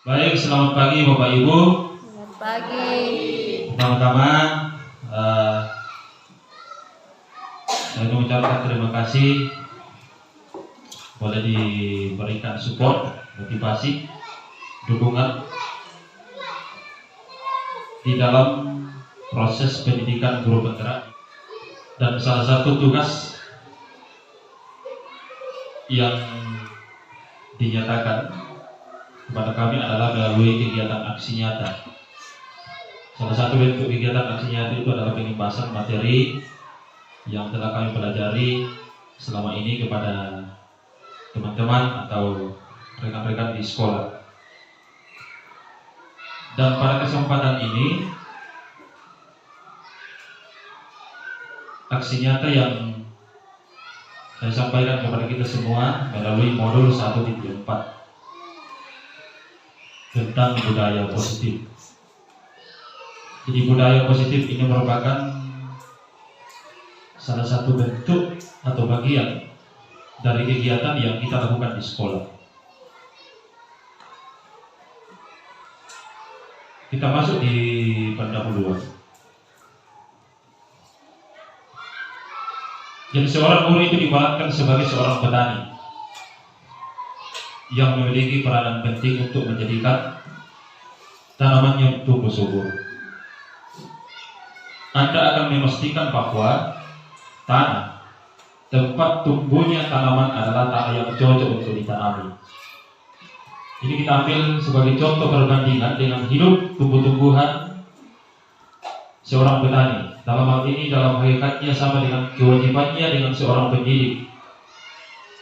Baik, selamat pagi Bapak Ibu. Selamat pagi. Pertama-tama saya mengucapkan terima kasih boleh diberikan support, motivasi, dukungan di dalam proses pendidikan guru penggerak. Dan salah satu tugas yang dinyatakan kepada kami adalah melalui kegiatan aksi nyata. Salah satu bentuk kegiatan aksi nyata itu adalah pengembasan materi yang telah kami pelajari selama ini kepada teman-teman atau rekan-rekan di sekolah. Dan pada kesempatan ini aksi nyata yang saya sampaikan kepada kita semua melalui modul 1.4 tentang budaya positif. Jadi budaya positif ini merupakan salah satu bentuk atau bagian dari kegiatan yang kita lakukan di sekolah. Kita masuk di pendahuluan. Jadi seorang guru itu diibaratkan sebagai seorang petani yang memiliki peranan penting untuk menjadikan tanamannya tumbuh subur. Anda akan memastikan bahwa tanah tempat tumbuhnya tanaman adalah tanah yang cocok untuk ditanami. Ini kita ambil sebagai contoh perbandingan dengan hidup tumbuh-tumbuhan seorang petani. Dalam hal ini dalam hakikatnya sama dengan kewajibannya dengan seorang pendidik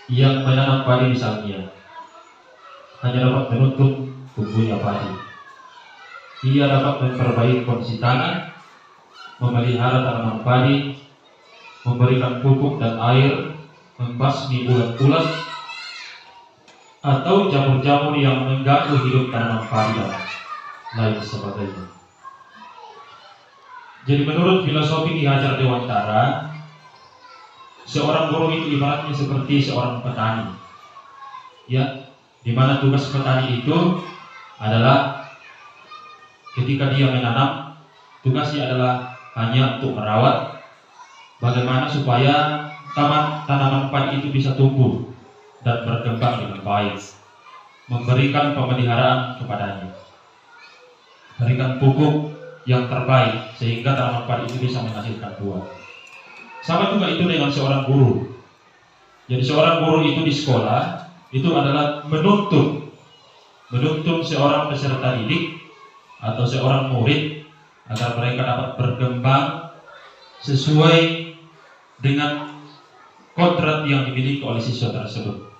yang menanam padi misalnya. Hanya dapat menuntut tumbuhnya padi. Ia dapat memperbaiki kondisi tanah, memelihara tanaman padi, memberikan pupuk dan air, membasmi ulat-ulat atau jamur-jamur yang mengganggu hidup tanaman padi dan lain sebagainya. Jadi menurut filosofi Ki Hajar Dewantara, seorang guru itu ibaratnya seperti seorang petani, ya, di mana tugas petani itu adalah ketika dia menanam, tugasnya adalah hanya untuk merawat bagaimana supaya tanaman padi itu bisa tumbuh dan berkembang dengan baik, memberikan pemeliharaan kepadanya, berikan pupuk yang terbaik sehingga tanaman padi itu bisa menghasilkan buah. Sama juga itu dengan seorang guru. Jadi seorang guru itu di sekolah itu adalah menuntut seorang peserta didik atau seorang murid agar mereka dapat berkembang sesuai dengan kodrat yang dimiliki oleh siswa tersebut.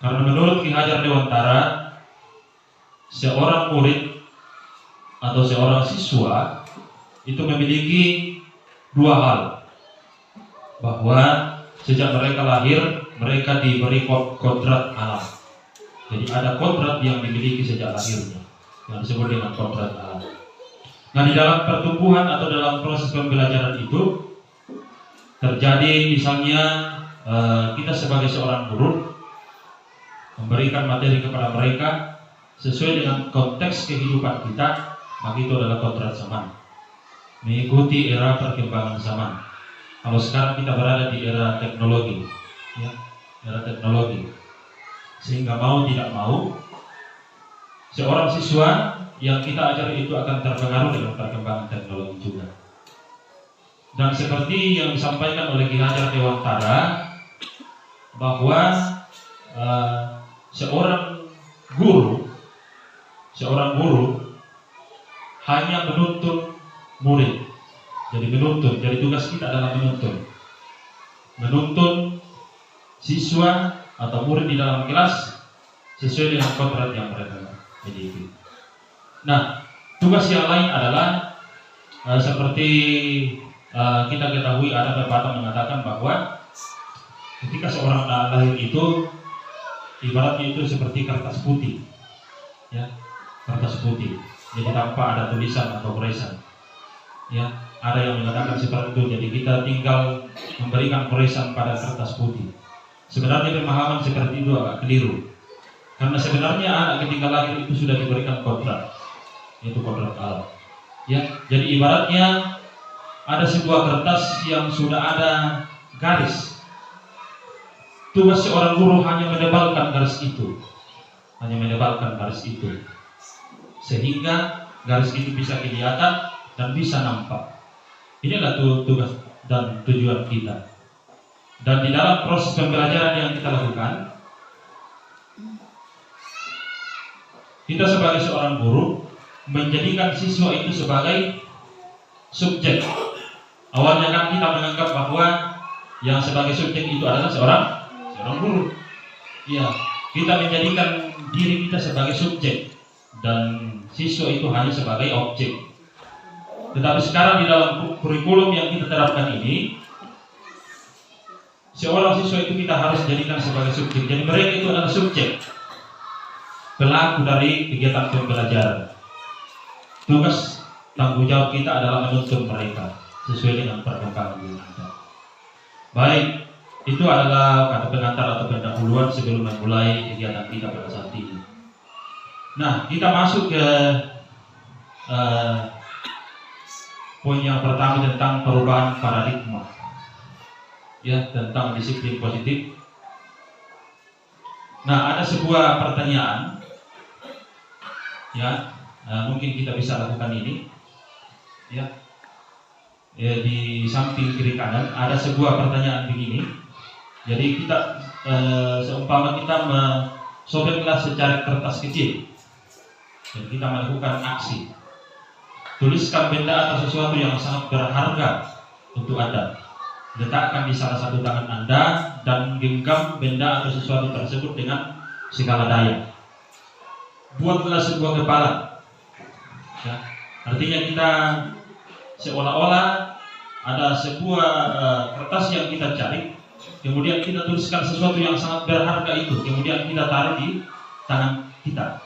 Karena menurut Ki Hajar Dewantara, seorang murid atau seorang siswa itu memiliki dua hal, bahwa sejak mereka lahir mereka diberi kodrat alam. Jadi ada kodrat yang dimiliki sejak lahirnya yang disebut dengan kodrat alam. Nah, di dalam pertumbuhan atau dalam proses pembelajaran itu terjadi misalnya kita sebagai seorang guru memberikan materi kepada mereka sesuai dengan konteks kehidupan kita. Maka itu adalah kodrat zaman, mengikuti era perkembangan zaman. Kalau sekarang kita berada di era teknologi, ya, era teknologi, sehingga mau tidak mau seorang siswa yang kita ajari itu akan terpengaruh dengan perkembangan teknologi juga. Dan seperti yang disampaikan oleh Ki Hajar Dewantara, bahwa seorang guru hanya menuntun murid. Jadi tugas kita adalah menuntun siswa atau murid di dalam kelas sesuai dengan kodrat yang mereka miliki. Nah, tugas yang lain adalah seperti kita ketahui, ada pepatah mengatakan bahwa ketika seorang lahir itu ibaratnya itu seperti kertas putih, ya, kertas putih. Jadi tanpa ada tulisan atau goresan, ya, ada yang mengatakan seperti itu. Jadi kita tinggal memberikan goresan pada kertas putih. Sebenarnya pemahaman seperti itu agak keliru, Karena sebenarnya anak ketika lahir itu sudah diberikan kodrat, yaitu kodrat Allah. Ya, jadi ibaratnya ada sebuah kertas yang sudah ada garis. Tugas seorang guru hanya menebalkan garis itu, sehingga garis itu bisa kelihatan dan bisa nampak. Inilah tugas dan tujuan kita. Dan di dalam proses pembelajaran yang kita lakukan, kita sebagai seorang guru menjadikan siswa itu sebagai subjek. Awalnya kan kita menganggap bahwa yang sebagai subjek itu adalah seorang guru. Ya, kita menjadikan diri kita sebagai subjek dan siswa itu hanya sebagai objek. Tetapi sekarang di dalam kurikulum yang kita terapkan ini, seorang siswa itu kita harus jadikan sebagai subjek. Jadi mereka itu adalah subjek, pelaku dari kegiatan pembelajaran. Tugas tanggung jawab kita adalah menuntun mereka sesuai dengan perkembangan yang ada. Baik, itu adalah kata pengantar atau pendahuluan sebelum memulai kegiatan kita pada saat ini. Nah, kita masuk ke poin yang pertama tentang perubahan paradigma. Ya, tentang disiplin positif. Nah, ada sebuah pertanyaan. Ya, mungkin kita bisa lakukan ini. Ya, di samping kiri kanan ada sebuah pertanyaan begini. Jadi kita seumpama kita sobek gelas secari kertas kecil dan kita melakukan aksi. Tuliskan benda atau sesuatu yang sangat berharga untuk Anda. Letakkan di salah satu tangan Anda dan genggam benda atau sesuatu tersebut dengan segala daya. Buatlah sebuah kepala. Ya, artinya kita seolah-olah ada sebuah kertas yang kita cari, kemudian kita tuliskan sesuatu yang sangat berharga itu, kemudian kita taruh di tangan kita.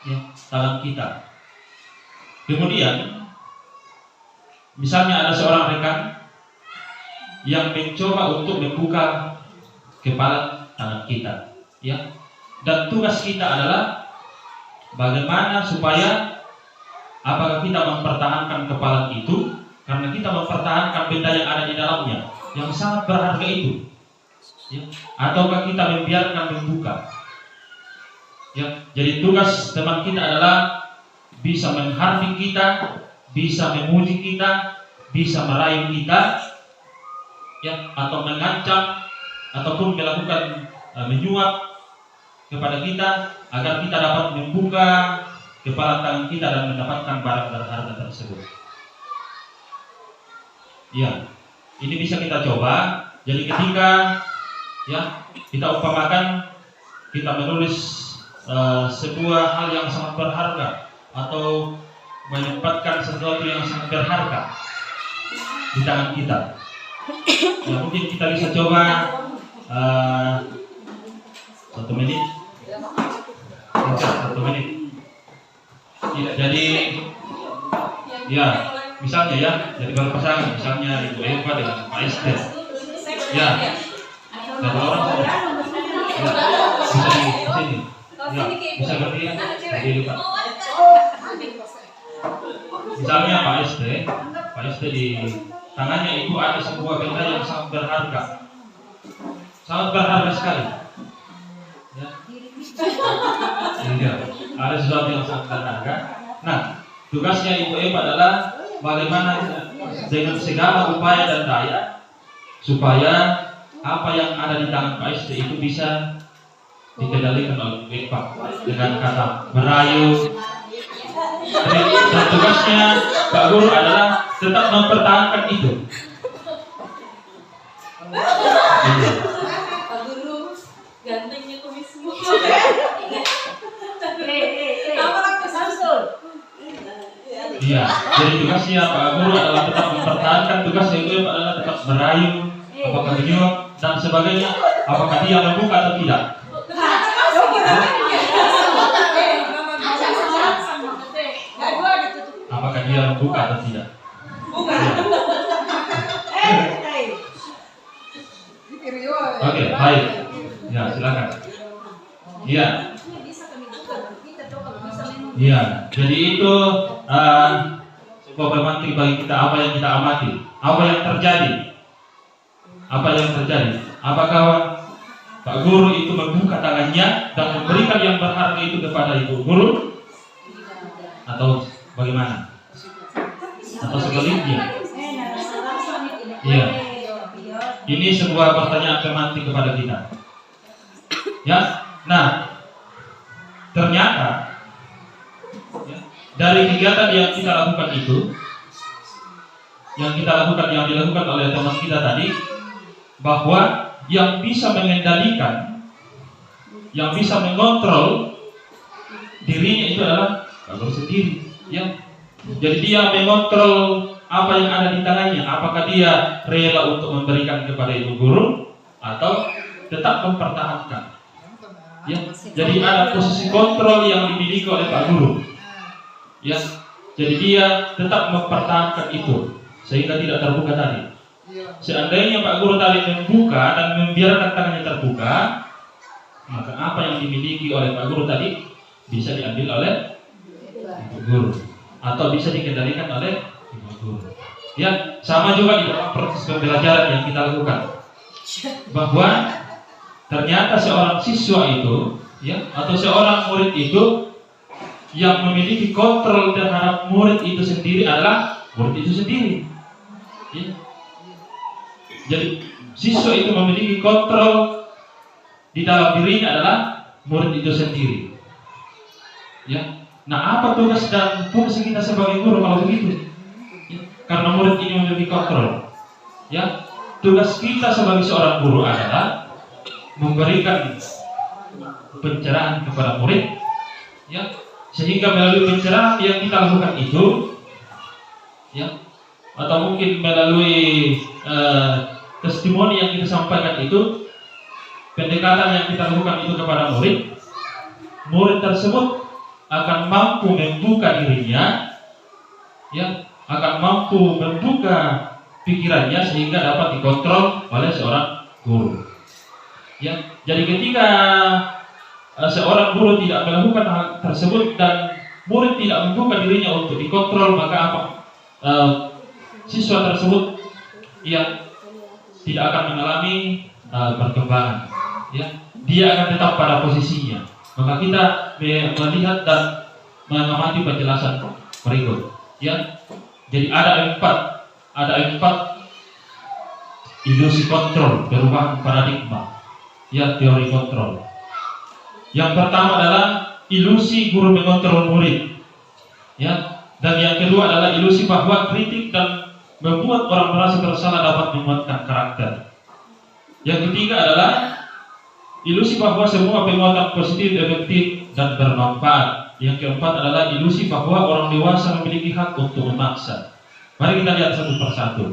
Ya, tangan kita. Kemudian misalnya ada seorang rekan yang mencoba untuk membuka kepala tangan kita, ya. Dan tugas kita adalah bagaimana supaya apakah kita mempertahankan kepala itu karena kita mempertahankan benda yang ada di dalamnya yang sangat berharga itu, ya, ataukah kita membiarkan membuka. Ya, jadi tugas teman kita adalah bisa menghardik kita, bisa memuji kita, bisa merayu kita, ya, atau mengancam ataupun melakukan menyuap kepada kita agar kita dapat membuka kepala tangan kita dan mendapatkan barang berharga tersebut. Ya, ini bisa kita coba. Jadi ketika ya kita umpamakan kita menulis sebuah hal yang sangat berharga atau menempatkan sesuatu yang sangat berharga di tangan kita. Ya, mungkin kita bisa coba 1 menit. 1 menit. Ya, jadi ya misalnya ya, jadi kalau pasangan misalnya Ibu Eva dengan Pak Esther, ya, dan orang ya, bisa di sini, ya, bisa berdiri, Pak. Misalnya Pak Esther di tangannya itu ada sebuah benda yang sangat berharga sekali. Ya. Iya, ada sesuatu yang sangat berharga. Nah, tugasnya Ibu Eva adalah bagaimana dengan segala upaya dan daya supaya apa yang ada di tangan Pak Esti itu bisa dikendalikan oleh Ibu Eva dengan kata merayu. Dan tugasnya Pak Guru adalah tetap mempertahankan itu. Pak Guru gantengnya kumismu. Iya, jadi tugasnya Pak Guru adalah tetap mempertahankan, tugasnya Ibu adalah tetap merayu, apakah menyuap dan sebagainya, apakah dia membuka atau tidak. Apakah dia membuka atau tidak. Oke, baik. Ya, silakan. Iya. Ini bisa kami juga, kita tuh kalau bisa memang. Iya. Jadi itu sebuah pemantik bagi kita apa yang kita amati, apa yang terjadi. Apa yang terjadi? Apakah Pak Guru itu membuka tangannya dan memberikan yang berharga itu kepada Ibu Guru? Atau bagaimana? Atau sebaliknya? Iya. Ini sebuah pertanyaan pemantik kepada kita. Ya. Nah, ternyata ya, dari kegiatan yang kita lakukan itu, yang dilakukan oleh teman kita tadi, bahwa yang bisa mengendalikan, yang bisa mengontrol dirinya itu adalah Pak Guru sendiri. Ya. Jadi dia mengontrol apa yang ada di tangannya. Apakah dia rela untuk memberikan kepada Ibu Guru atau tetap mempertahankan? Ya. Jadi ada posisi kontrol yang dimiliki oleh Pak Guru. Ya. Jadi dia tetap mempertahankan itu sehingga tidak terbuka tadi. Seandainya Pak Guru tadi membuka dan membiarkan tangannya terbuka, maka apa yang dimiliki oleh Pak Guru tadi bisa diambil oleh Ibu Guru atau bisa dikendalikan oleh Ibu Guru. Ya, sama juga di dalam proses pembelajaran yang kita lakukan, bahwa ternyata seorang siswa itu, ya, atau seorang murid itu yang memiliki kontrol terhadap murid itu sendiri adalah murid itu sendiri. Ya. Jadi siswa itu memiliki kontrol di dalam dirinya adalah murid itu sendiri. Ya. Nah, apa tugas dan fungsi kita sebagai guru kalau begitu? Ya. Karena murid ini memiliki kontrol. Ya. Tugas kita sebagai seorang guru adalah memberikan pencerahan kepada murid, ya, sehingga melalui pencerahan yang kita lakukan itu, ya, atau mungkin melalui testimoni yang kita sampaikan itu, pendekatan yang kita lakukan itu kepada murid, murid tersebut akan mampu membuka dirinya, ya, akan mampu membuka pikirannya sehingga dapat dikontrol oleh seorang guru. Ya, jadi ketika seorang guru tidak melakukan hal tersebut dan murid tidak membuka dirinya untuk dikontrol, maka apa? Siswa tersebut yang tidak akan mengalami perkembangan. Ya, dia akan tetap pada posisinya. Maka kita melihat dan mengamati penjelasan berikut. Ya, jadi ada empat ilusi kontrol, perubahan paradigma. Ya, teori kontrol. Yang pertama adalah ilusi guru mengontrol murid. Ya, dan yang kedua adalah ilusi bahwa kritik dan membuat orang merasa bersalah dapat menguatkan karakter. Yang ketiga adalah ilusi bahwa semua penguatan positif, efektif, dan bermanfaat. Yang keempat adalah ilusi bahwa orang dewasa memiliki hak untuk memaksa. Mari kita lihat satu persatu.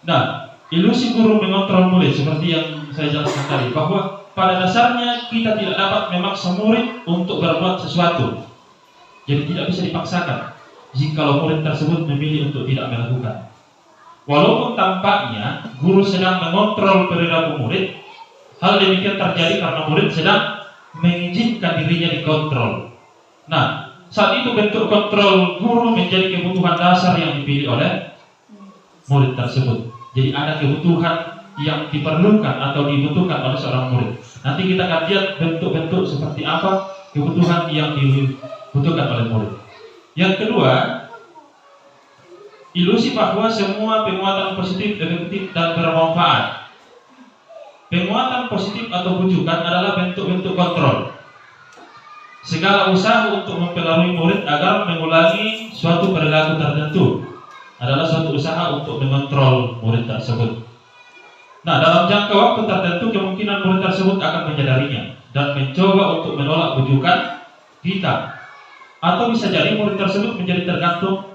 Nah, ilusi guru mengontrol murid seperti yang saya jelaskan tadi, bahwa pada dasarnya kita tidak dapat memaksa murid untuk berbuat sesuatu. Jadi tidak bisa dipaksakan jika murid tersebut memilih untuk tidak melakukan. Walaupun tampaknya guru sedang mengontrol perilaku murid, hal demikian terjadi karena murid sedang mengizinkan dirinya dikontrol. Nah, saat itu bentuk kontrol guru menjadi kebutuhan dasar yang dipilih oleh murid tersebut. Jadi ada kebutuhan yang diperlukan atau dibutuhkan oleh seorang murid. Nanti kita akan lihat bentuk-bentuk seperti apa kebutuhan yang dibutuhkan oleh murid. Yang kedua, ilusi bahwa semua penguatan positif, efektif, dan bermanfaat. Penguatan positif atau bujukan adalah bentuk-bentuk kontrol. Segala usaha untuk mempengaruhi murid agar mengulangi suatu perilaku tertentu adalah suatu usaha untuk mengontrol murid tersebut. Nah, dalam jangka waktu tertentu kemungkinan murid tersebut akan menyadarinya dan mencoba untuk menolak bujukan kita. Atau bisa jadi murid tersebut menjadi tergantung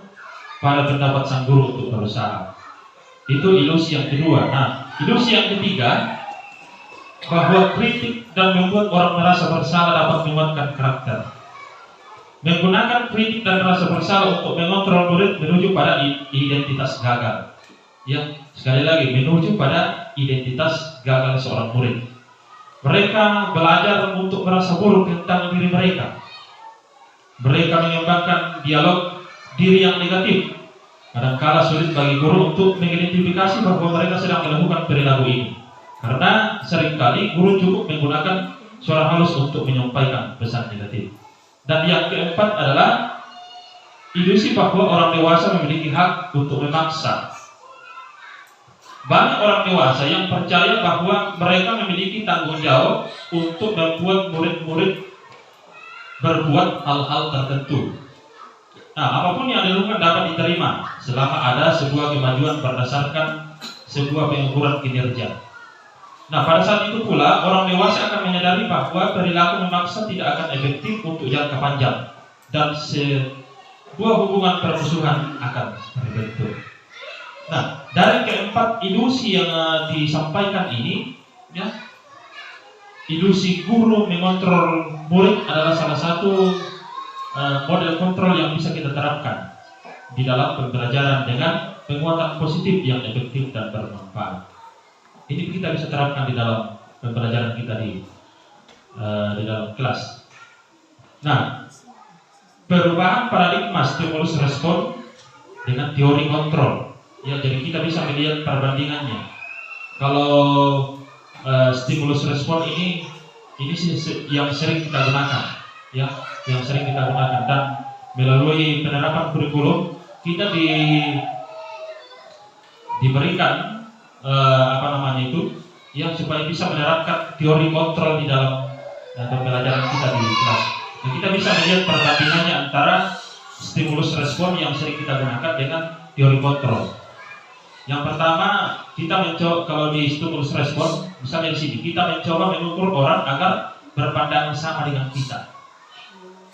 pada pendapat sang guru untuk berusaha. Itu ilusi yang kedua. Nah, ilusi yang ketiga, bahwa kritik dan membuat orang merasa bersalah dapat menguatkan karakter. Menggunakan kritik dan rasa bersalah untuk mengontrol murid menuju pada identitas gagal. Ya, sekali lagi menuju pada identitas gagal seorang murid. Mereka belajar untuk merasa buruk tentang diri mereka. Mereka mengembangkan dialog diri yang negatif. Kadangkala sulit bagi guru untuk mengidentifikasi bahwa mereka sedang melakukan perilaku ini, karena seringkali guru cukup menggunakan suara halus untuk menyampaikan pesan negatif. Dan yang keempat adalah ilusi bahwa orang dewasa memiliki hak untuk memaksa. Banyak orang dewasa yang percaya bahwa mereka memiliki tanggung jawab untuk membuat murid-murid berbuat hal-hal tertentu. Nah, apapun yang dilakukan dapat diterima selama ada sebuah kemajuan berdasarkan sebuah pengukuran kinerja. Nah, pada saat itu pula orang dewasa akan menyadari bahwa perilaku memaksa tidak akan efektif untuk jangka panjang dan sebuah hubungan permusuhan akan terbentuk. Nah, dari keempat ilusi yang disampaikan ini, ya, ilusi guru mengontrol murid adalah salah satu model kontrol yang bisa kita terapkan di dalam pembelajaran dengan penguatan positif yang efektif dan bermanfaat. Ini kita bisa terapkan di dalam pembelajaran kita di dalam kelas. Nah, perubahan paradigma stimulus respon dengan teori kontrol. Ya, jadi kita bisa melihat perbandingannya. Kalau stimulus respon ini yang sering kita gunakan, ya, yang sering kita gunakan, dan melalui penerapan kurikulum kita diberikan yang supaya bisa menerapkan teori kontrol di dalam pembelajaran kita di kelas. Nah, kita bisa melihat perbandingannya antara stimulus respon yang sering kita gunakan dengan teori kontrol. Yang pertama, kita mencoba, kalau di stimulus respon, misalnya di sini kita mencoba mengukur orang agar berpandangan sama dengan kita.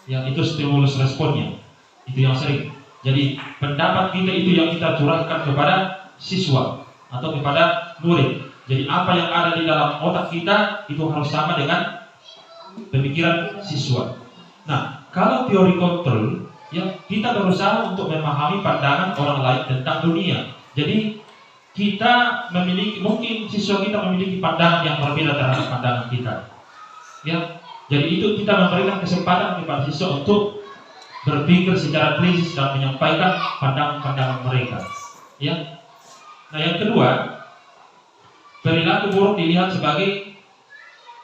Yang itu stimulus responnya, itu yang sering. Jadi pendapat kita itu yang kita curahkan kepada siswa atau kepada murid. Jadi apa yang ada di dalam otak kita itu harus sama dengan pemikiran siswa. Nah, kalau teori kontrol, ya, kita berusaha untuk memahami pandangan orang lain tentang dunia. Jadi kita memiliki, mungkin siswa kita memiliki pandangan yang berbeda terhadap pandangan kita. Ya, jadi itu kita memberikan kesempatan kepada siswa untuk berpikir secara kritis dan menyampaikan pandangan-pandangan mereka. Ya. Nah, yang kedua, perilaku buruk dilihat sebagai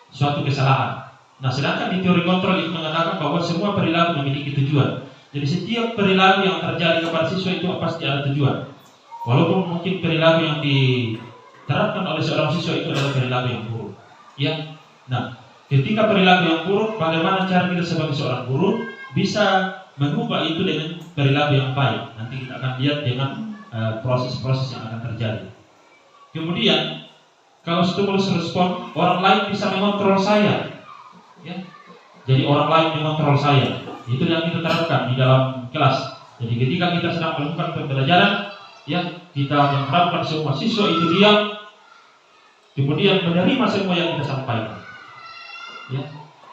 suatu kesalahan. Nah, sedangkan di teori kontrol itu mengatakan bahwa semua perilaku memiliki tujuan. Jadi setiap perilaku yang terjadi kepada siswa itu pasti ada tujuan. Walaupun mungkin perilaku yang diterapkan oleh seorang siswa itu adalah perilaku yang buruk. Ya. Nah, ketika perilaku yang buruk, bagaimana cara kita sebagai seorang guru bisa mengubah itu dengan perilaku yang baik? Nanti kita akan lihat dengan proses-proses yang akan terjadi. Kemudian, kalau stimulus respon, orang lain bisa mengontrol saya. Ya. Jadi orang lain mengontrol saya. Itu yang kita terapkan di dalam kelas. Jadi ketika kita sedang melakukan pembelajaran, ya, kita menerapkan semua siswa itu diam, kemudian menerima semua yang kita sampaikan. Ya.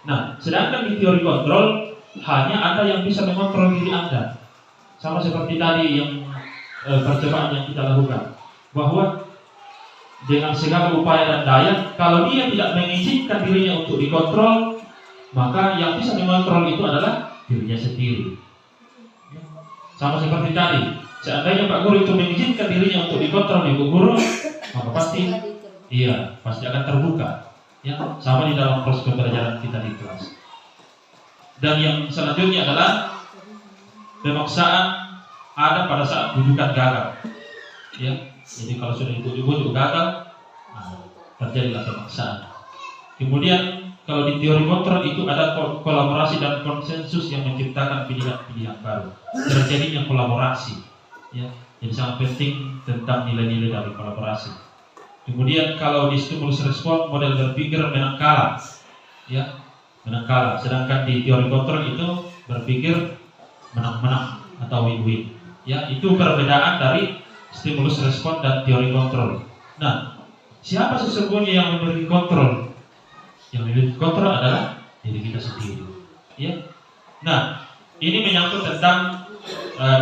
Nah, sedangkan di teori kontrol hanya Anda yang bisa mengontrol diri Anda. Sama seperti tadi yang percobaan yang kita lakukan, bahwa dengan segala upaya dan daya, kalau dia tidak mengizinkan dirinya untuk dikontrol, maka yang bisa mengontrol itu adalah dirinya sendiri. Sama seperti tadi, seandainya Pak Guru itu mengizinkan dirinya untuk dikontrol Ibu Guru, maka pasti akan terbuka. Ya, sama di dalam proses pembelajaran kita di kelas. Dan yang selanjutnya adalah pemaksaan ada pada saat bujukan gagal. Ya, jadi kalau sudah dibujuk gagal, terjadilah pemaksaan. Kemudian kalau di teori kontrol itu ada kolaborasi dan konsensus yang menciptakan pilihan-pilihan baru. Terjadinya kolaborasi. Ya, jadi sangat penting tentang nilai-nilai dari kolaborasi. Kemudian kalau di stimulus respon, model berpikir menang kalah. Ya, menang kalah. Sedangkan di teori kontrol itu berpikir menang-menang atau win-win. Ya, itu perbedaan dari stimulus respon dan teori kontrol. Nah, siapa sesungguhnya yang memiliki kontrol? Yang memiliki kontrol adalah diri kita sendiri. Ya. Nah, ini menyangkut tentang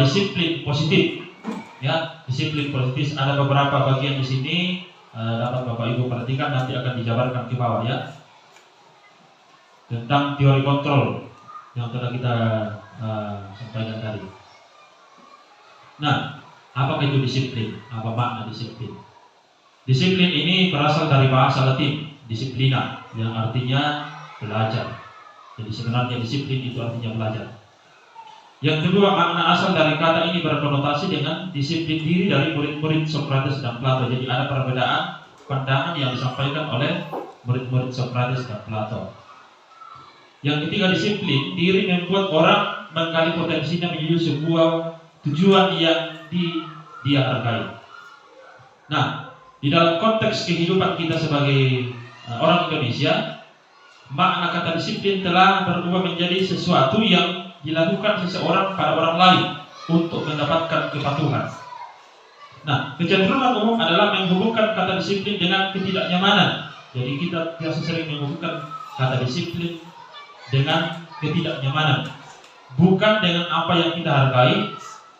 disiplin positif. Ya, disiplin positif ada beberapa bagian di sini, dapat Bapak Ibu perhatikan, nanti akan dijabarkan ke bawah, ya. tentang teori kontrol yang telah kita sampaikan tadi. Nah, apakah itu disiplin? Apa makna disiplin? Disiplin ini berasal dari bahasa Latin, disiplina, yang artinya belajar. Jadi sebenarnya disiplin itu artinya belajar. Yang kedua, makna asal dari kata ini berkonotasi dengan disiplin diri dari murid-murid Sokrates dan Plato. Jadi ada perbedaan pandangan yang disampaikan oleh murid-murid Sokrates dan Plato. Yang ketiga, disiplin diri membuat orang menggali potensinya menuju sebuah tujuan yang dia hargai. Nah, di dalam konteks kehidupan kita sebagai orang Indonesia, makna kata disiplin telah berubah menjadi sesuatu yang dilakukan seseorang pada orang lain untuk mendapatkan kepatuhan. Nah, kecenderungan umum adalah menghubungkan kata disiplin dengan ketidaknyamanan. Jadi kita biasa sering menghubungkan kata disiplin dengan ketidaknyamanan, bukan dengan apa yang kita hargai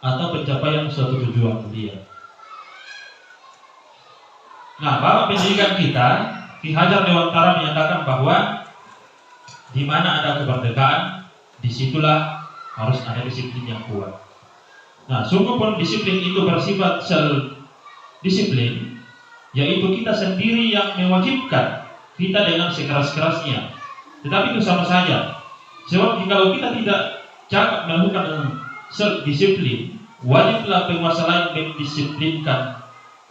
atau pencapaian suatu tujuan mulia. Nah, Bapak pendidikan kita, Ki Hajar Dewantara menyatakan bahwa di mana ada kemerdekaan, disitulah harus ada disiplin yang kuat. Nah, sungguh pun disiplin itu bersifat self-disiplin, yaitu kita sendiri yang mewajibkan kita dengan sekeras-kerasnya. Tetapi itu sama saja. Sebab jika kita tidak cakap melakukan self-disiplin, wajiblah penguasa lain mendisiplinkan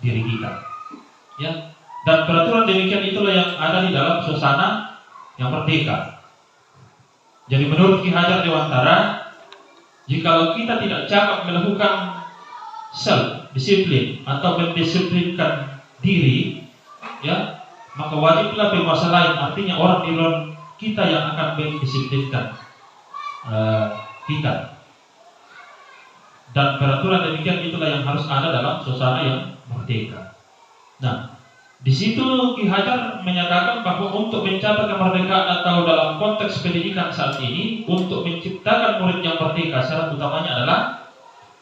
diri kita. Ya, dan peraturan demikian itulah yang ada di dalam suasana yang merdeka. Jadi menurut Ki Hajar Dewantara, jika kita tidak cakap melakukan self-disiplin atau mendisiplinkan diri, ya, maka wajiblah penguasa lain, artinya orang di luar kita yang akan mendisiplinkan kita. Dan peraturan demikian itulah yang harus ada dalam suasana yang merdeka. Nah, di situ Ki Hajar menyatakan bahwa untuk mencapai kemerdekaan atau dalam konteks pendidikan saat ini, untuk menciptakan murid yang merdeka, syarat utamanya adalah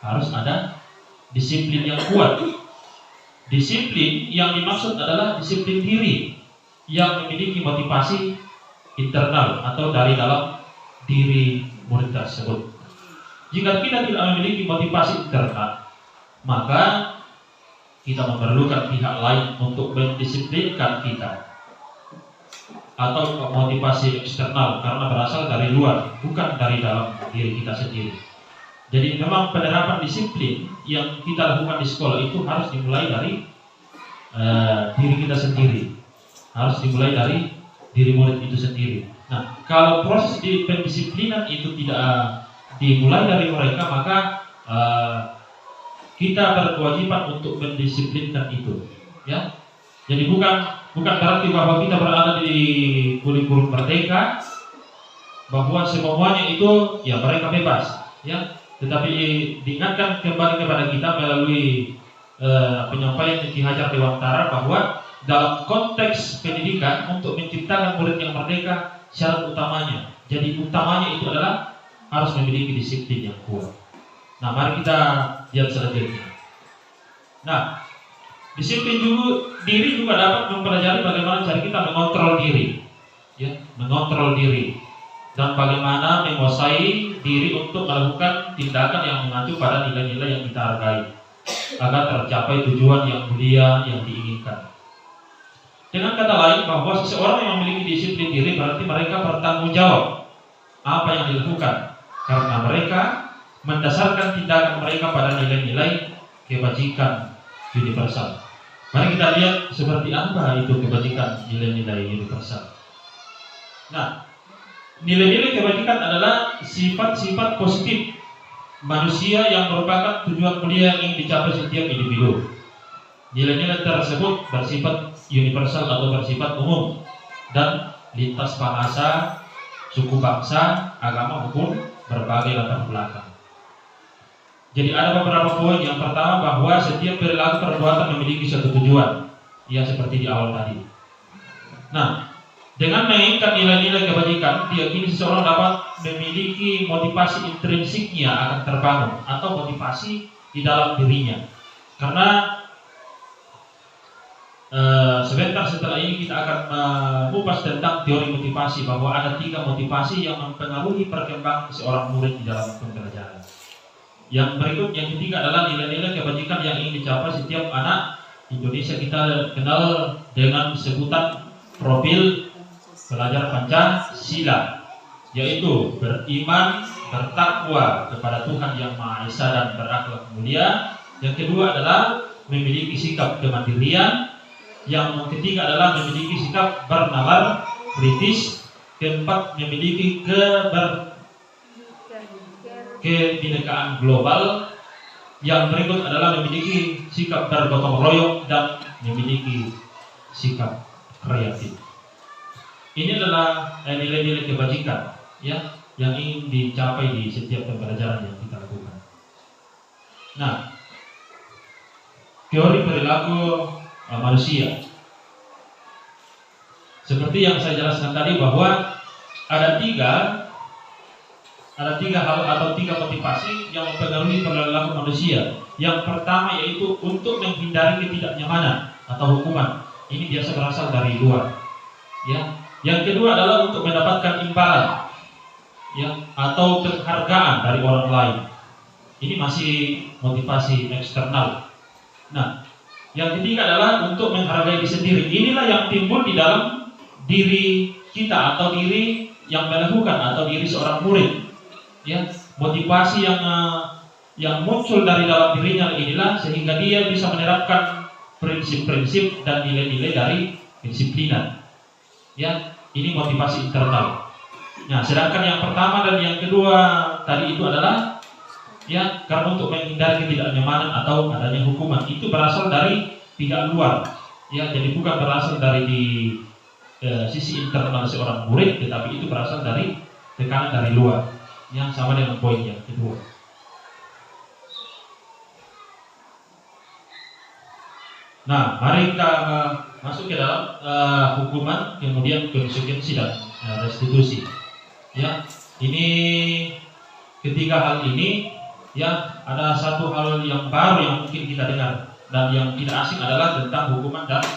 harus ada disiplin yang kuat. Disiplin yang dimaksud adalah disiplin diri yang memiliki motivasi internal atau dari dalam diri murid tersebut. Jika kita tidak memiliki motivasi internal, maka kita memerlukan pihak lain untuk mendisiplinkan kita, atau motivasi eksternal karena berasal dari luar, bukan dari dalam diri kita sendiri. Jadi memang penerapan disiplin yang kita lakukan di sekolah itu harus dimulai dari diri kita sendiri, harus dimulai dari diri murid itu sendiri. Nah, kalau proses di pendisiplinan itu tidak dimulai dari mereka, maka kita berkewajiban untuk mendisiplinkan itu, ya. Jadi bukan berarti bahwa kita berada di kurikulum merdeka, bahwa semuanya itu ya mereka bebas, ya. Tetapi diingatkan kembali kepada kita melalui penyampaian Ki Hajar Dewantara bahwa dalam konteks pendidikan untuk menciptakan murid yang merdeka, syarat utamanya, jadi utamanya itu adalah harus memiliki disiplin yang kuat. Nah, mari kita lihat selanjutnya. Nah, disiplin diri juga dapat mempelajari bagaimana cara kita mengontrol diri, ya, mengontrol diri, dan bagaimana menguasai diri untuk melakukan tindakan yang mengacu pada nilai-nilai yang kita hargai, agar tercapai tujuan yang mulia yang diinginkan. Dengan kata lain, bahwa seseorang yang memiliki disiplin diri berarti mereka bertanggung jawab apa yang dilakukan, karena mereka mendasarkan tindakan mereka pada nilai-nilai kebajikan universal. Mari kita lihat seperti apa itu kebajikan nilai-nilai universal. Nah, nilai-nilai kebajikan adalah sifat-sifat positif manusia yang merupakan tujuan mulia yang ingin dicapai setiap individu. Nilai-nilai tersebut bersifat universal atau bersifat umum dan lintas bahasa, suku bangsa, agama maupun berbagai latar belakang. Jadi ada beberapa poin. Yang pertama, bahwa setiap perilaku perbuatan memiliki suatu tujuan, ya, seperti di awal tadi. Nah, dengan menginginkan nilai-nilai kebajikan, diyakini seseorang dapat memiliki motivasi intrinsiknya akan terbangun, atau motivasi di dalam dirinya. Karena sebentar setelah ini kita akan mengupas tentang teori motivasi, bahwa ada 3 motivasi yang mempengaruhi perkembangan seorang murid di dalam pembelajaran. Yang berikut, yang ketiga adalah nilai-nilai kebajikan yang ingin dicapai setiap anak Indonesia. Kita kenal dengan sebutan profil pelajar Pancasila, yaitu beriman, bertakwa kepada Tuhan Yang Maha Esa dan berakhlak mulia. Yang kedua adalah memiliki sikap kemandirian. Yang ketiga adalah memiliki sikap bernalar kritis. Keempat, memiliki kebinekaan global. Yang berikut adalah memiliki sikap bergotong royong dan memiliki sikap kreatif. Ini adalah nilai-nilai kebajikan ya yang ingin dicapai di setiap pembelajaran yang kita lakukan. Nah, teori perilaku manusia. Seperti yang saya jelaskan tadi, bahwa ada tiga hal atau 3 motivasi yang mempengaruhi perilaku manusia. Yang pertama yaitu untuk menghindari ketidaknyamanan atau hukuman. Ini biasa berasal dari luar. Ya. Yang kedua adalah untuk mendapatkan imbalan, ya, atau penghargaan dari orang lain. Ini masih motivasi eksternal. Nah, yang ketiga adalah untuk menghargai diri sendiri. Inilah yang timbul di dalam diri kita atau diri yang melakukan atau diri seorang murid. Ya, motivasi yang muncul dari dalam dirinya inilah sehingga dia bisa menerapkan prinsip-prinsip dan nilai-nilai dari kedisiplinan. Ya, ini motivasi internal. Nah, sedangkan yang pertama dan yang kedua tadi itu adalah ya karena untuk menghindari ketidaknyamanan atau adanya hukuman. Itu berasal dari pihak luar. Ya, jadi bukan berasal dari di sisi internal seorang murid, tetapi itu berasal dari tekanan dari luar. Yang sama dengan poin yang kedua. Nah, mari kita masuk ke dalam hukuman, kemudian konsekuensi dan restitusi. Ya, ini ketiga hal ini, ya, ada satu hal yang baru yang mungkin kita dengar dan yang tidak asing adalah tentang hukuman dan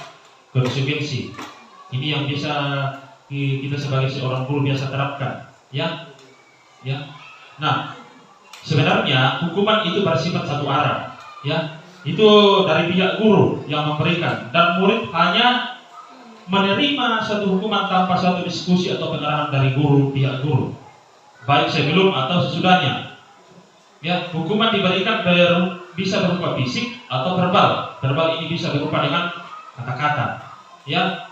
konsekuensi. Ini yang bisa kita sebagai seorang guru biasa terapkan, ya. Ya. Nah, sebenarnya hukuman itu bersifat satu arah, ya. Itu dari pihak guru yang memberikan, dan murid hanya menerima suatu hukuman tanpa suatu diskusi atau pengarahan dari pihak guru, baik sebelum atau sesudahnya. Ya, hukuman diberikan bisa berupa fisik atau verbal. Verbal ini bisa berupa dengan kata-kata, ya.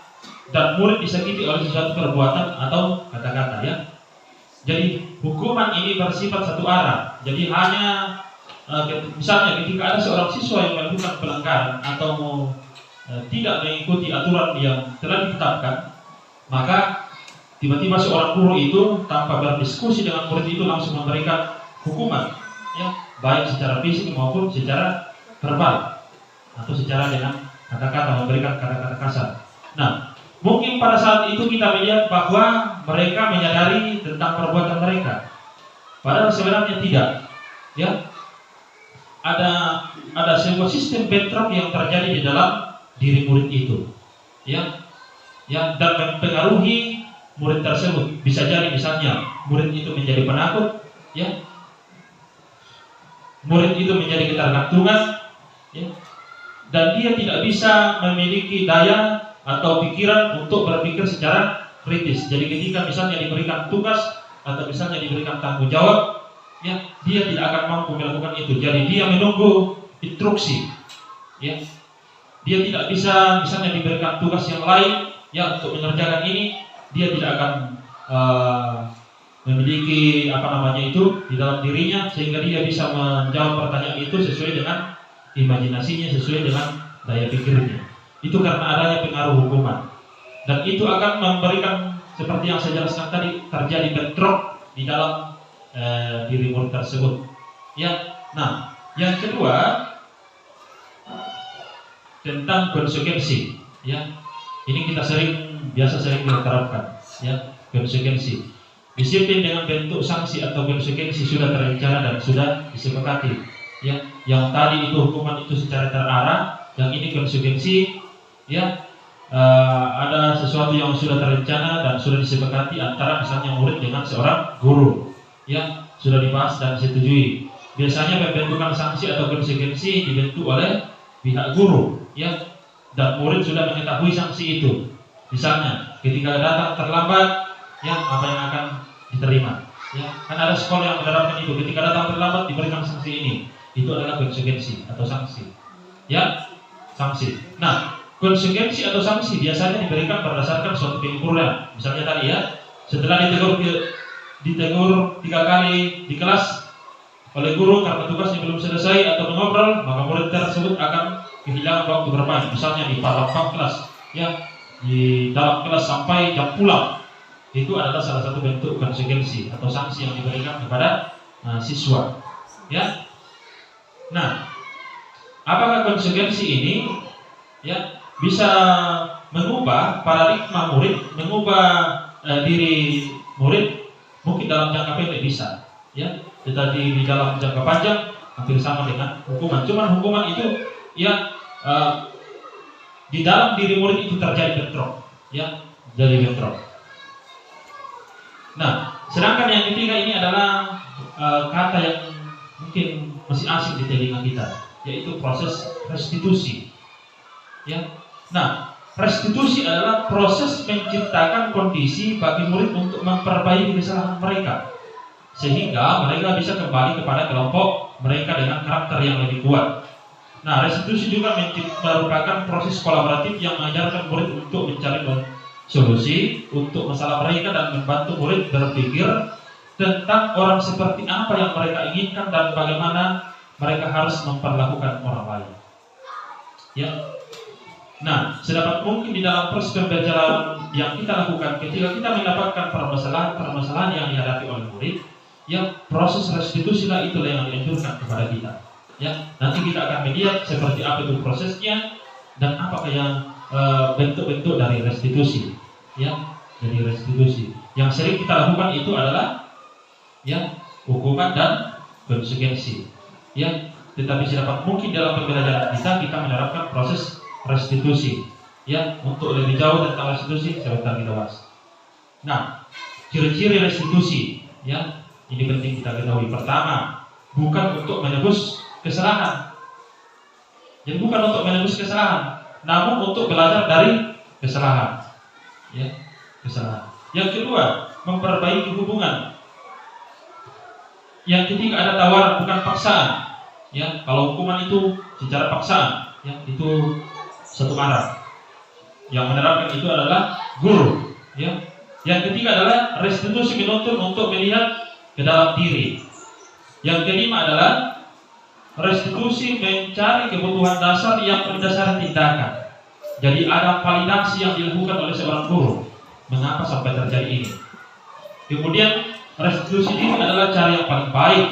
Dan murid disakiti oleh sesuatu perbuatan atau kata-kata, ya. Jadi hukuman ini bersifat satu arah. Jadi hanya misalnya ketika ada seorang siswa yang melakukan pelanggaran atau tidak mengikuti aturan yang telah ditetapkan, maka tiba-tiba seorang guru itu tanpa berdiskusi dengan murid itu langsung memberikan hukuman, ya, baik secara fisik maupun secara verbal atau secara dengan kata-kata, memberikan kata-kata kasar. Nah, mungkin pada saat itu kita melihat bahwa mereka menyadari tentang perbuatan mereka, padahal sebenarnya tidak. Ya, ada sebuah sistem bentrok yang terjadi di dalam diri murid itu, ya, dan mempengaruhi murid tersebut. Bisa jadi misalnya murid itu menjadi penakut, ya, murid itu menjadi ketergantungan, ya, dan dia tidak bisa memiliki daya atau pikiran untuk berpikir secara kritis. Jadi ketika misalnya diberikan tugas atau misalnya diberikan tanggung jawab, ya, dia tidak akan mampu melakukan itu. Jadi dia menunggu instruksi, ya. Dia tidak bisa misalnya diberikan tugas yang lain, ya, untuk mengerjakan ini, dia tidak akan memiliki itu di dalam dirinya sehingga dia bisa menjawab pertanyaan itu sesuai dengan imajinasinya, sesuai dengan daya pikirnya. Itu karena adanya pengaruh hukuman, dan itu akan memberikan seperti yang saya jelaskan tadi, terjadi bentrok di dalam diri murid tersebut, ya. Nah, yang kedua tentang konsekuensi, ya. Ini kita biasa sering kita terapkan, ya, konsekuensi. Disiplin dengan bentuk sanksi atau konsekuensi sudah terencana dan sudah disepakati, ya. Yang tadi itu hukuman itu secara terarah, yang ini konsekuensi ya ada sesuatu yang sudah terencana dan sudah disepakati antara misalnya murid dengan seorang guru, ya sudah dibahas dan disetujui. Biasanya pembentukan sanksi atau konsekuensi dibentuk oleh pihak guru, ya, dan murid sudah mengetahui sanksi itu. Misalnya ketika datang terlambat, ya apa yang akan diterima, ya kan ada sekolah yang menerapkan itu. Ketika datang terlambat diberikan sanksi ini, itu adalah konsekuensi atau sanksi, ya sanksi. Nah, konsekuensi atau sanksi biasanya diberikan berdasarkan suatu pengukuran. Misalnya tadi ya, setelah ditegur 3 kali di kelas oleh guru karena tugasnya belum selesai atau mengobrol, maka murid tersebut akan kehilangan waktu bermain. Misalnya di dalam kelas, ya di dalam kelas sampai jam pulang. Itu adalah salah satu bentuk konsekuensi atau sanksi yang diberikan kepada siswa. Ya. Nah, apakah konsekuensi ini, ya, bisa mengubah paradigma murid, mengubah diri murid? Mungkin dalam jangka pendek bisa, ya. Tetapi di dalam jangka panjang hampir sama dengan hukuman. Cuman hukuman itu, ya, di dalam diri murid itu terjadi bentrok, ya, jadi bentrok. Nah, sedangkan yang ketiga ini adalah kata yang mungkin masih asing di telinga kita, yaitu proses restitusi, ya. Nah, restitusi adalah proses menciptakan kondisi bagi murid untuk memperbaiki kesalahan mereka, sehingga mereka bisa kembali kepada kelompok mereka dengan karakter yang lebih kuat. Nah, restitusi juga merupakan proses kolaboratif yang mengajarkan murid untuk mencari solusi untuk masalah mereka dan membantu murid berpikir tentang orang seperti apa yang mereka inginkan dan bagaimana mereka harus memperlakukan orang lain. Ya. Nah, sedapat mungkin di dalam proses pembelajaran yang kita lakukan ketika kita mendapatkan permasalahan yang dihadapi oleh murid, ya proses restitusi lah itulah yang dianjurkan kepada kita. Ya, nanti kita akan melihat seperti apa itu prosesnya dan apakah yang bentuk-bentuk dari restitusi. Ya, jadi restitusi. Yang sering kita lakukan itu adalah, ya, hukuman dan konsekuensi. Ya, tetapi sedapat mungkin dalam pembelajaran kita menerapkan proses restitusi. Ya, untuk lebih jauh tentang restitusi sebentar kita bahas. Nah, ciri-ciri restitusi, ya, ini penting kita ketahui. Pertama, bukan untuk menebus kesalahan. Jadi bukan untuk menebus kesalahan, namun untuk belajar dari kesalahan. Ya, kesalahan. Yang kedua, memperbaiki hubungan. Yang ketiga ada tawaran, bukan paksaan. Ya, kalau hukuman itu secara paksaan, ya itu satu arah. Yang menerapkan itu adalah guru. Ya. Yang ketiga adalah restitusi menuntut untuk melihat ke dalam diri. Yang kelima adalah restitusi mencari kebutuhan dasar yang berdasar tindakan. Jadi ada validasi yang dilakukan oleh seorang guru. Mengapa sampai terjadi ini? Kemudian restitusi ini adalah cara yang paling baik.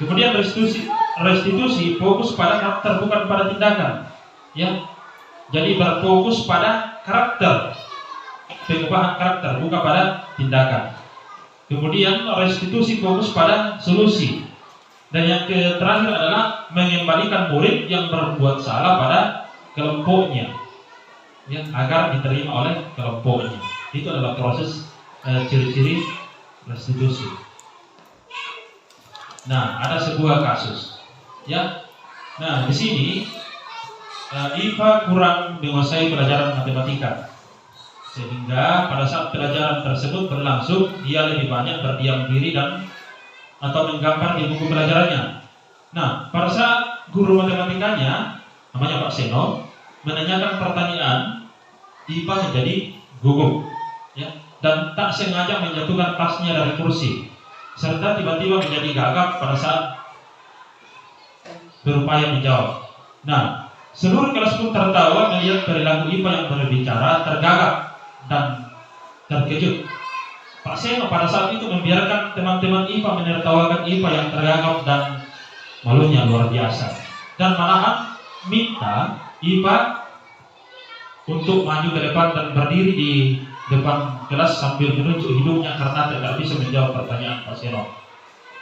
Kemudian restitusi fokus pada karakter bukan pada tindakan. Ya, jadi berfokus pada karakter, pengubahan karakter bukan pada tindakan. Kemudian restitusi fokus pada solusi. Dan yang terakhir adalah mengembalikan murid yang berbuat salah pada kelompoknya, ya, agar diterima oleh kelompoknya. Itu adalah proses ciri-ciri restitusi. Nah, ada sebuah kasus, ya. Nah, di sini IPA kurang menguasai pelajaran matematika, sehingga pada saat pelajaran tersebut berlangsung dia lebih banyak berdiam diri dan atau menggambar di buku pelajarannya. Nah, pada saat guru matematikanya, namanya Pak Seno, menanyakan pertanyaan, IPA menjadi gugup, ya, dan tak sengaja menjatuhkan tasnya dari kursi, serta tiba-tiba menjadi gagap pada saat berupaya menjawab. Nah, seluruh kelas pun tertawa melihat perilaku IPA yang berbicara, tergagap dan terkejut. Pak Seno pada saat itu membiarkan teman-teman IPA menertawakan IPA yang tergagap dan malunya luar biasa, dan malahan minta IPA untuk maju ke depan dan berdiri di depan kelas sambil menunjuk hidungnya karena tidak bisa menjawab pertanyaan Pak Seno.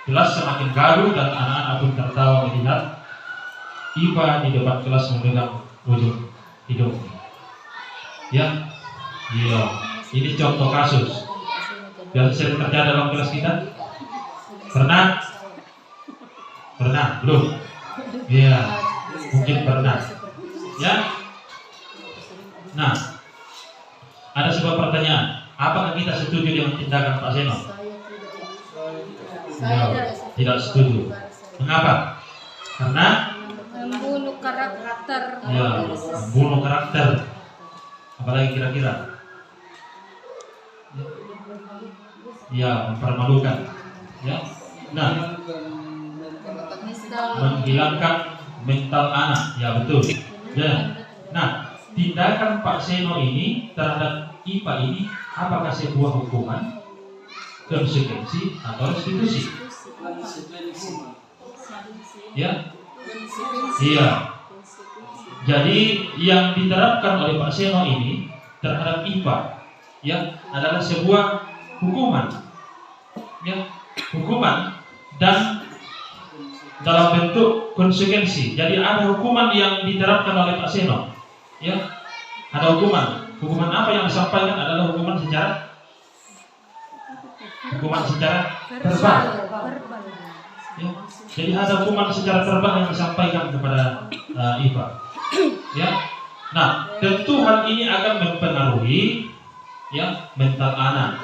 Kelas semakin gaduh dan anak-anak pun tertawa melihat IPA di depan kelas memegang ujung hidung. Ya, iya. Ini contoh kasus. Yang sering terjadi dalam kelas kita. Pernah? Pernah? Belum? Iya. Mungkin pernah. Ya. Nah, ada sebuah pertanyaan. Apakah kita setuju dengan tindakan Pak Seno? Ya, tidak setuju. Mengapa? Karena membunuh karakter. ya, membunuh karakter. Apalagi kira-kira? Ya, mempermalukan. Ya. Nah, menghilangkan mental anak. Ya, betul. Ya. Nah, tindakan Pak Seno ini terhadap IPA ini apakah sebuah hukuman, konsekuensi atau restitusi? Ya. Iya. Jadi yang diterapkan oleh Pak Seno ini terhadap IPA ya adalah sebuah hukuman. Ya, hukuman dan dalam bentuk konsekuensi. Jadi ada hukuman yang diterapkan oleh Pak Seno. Ya. Ada hukuman. Hukuman apa yang disampaikan adalah hukuman secara verbal. Ya. Jadi ada hukuman secara verbal yang disampaikan kepada IPA. Ya. Nah, tentu hal ini akan mempengaruhi ya mental anak.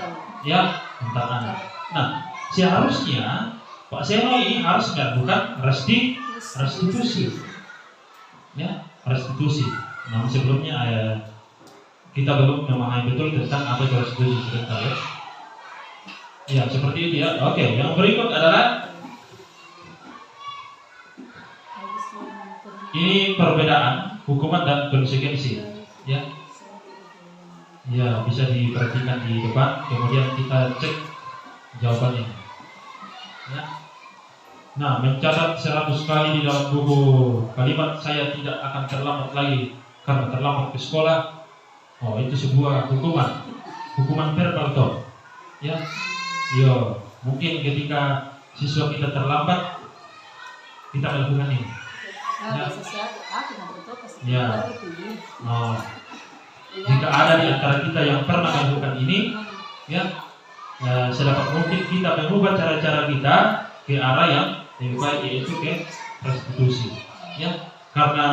Ya, mental anak. Nah, seharusnya Pak Seno ini harus melakukan restitusi. Ya, restitusi. Namun sebelumnya kita belum memahami betul tentang apa itu restitusi sebentar ya. Ya, seperti itu ya. Oke, yang berikut adalah ini perbedaan hukuman dan konsekuensi. Ya. Ya, bisa diperhatikan di depan, kemudian kita cek jawabannya. Ya. Nah, mencatat 100 kali di dalam buku kalimat saya tidak akan terlambat lagi karena terlambat ke sekolah. Oh, itu sebuah hukuman verbal toh. Ya. Yo, mungkin ketika siswa kita terlambat kita melakukan ini. Ya. Oh. Jika ada di antara kita yang pernah melakukan ini, ya, sedapat mungkin kita mengubah cara-cara kita ke arah yang lebih baik, yaitu ke restitusi. Ya, karena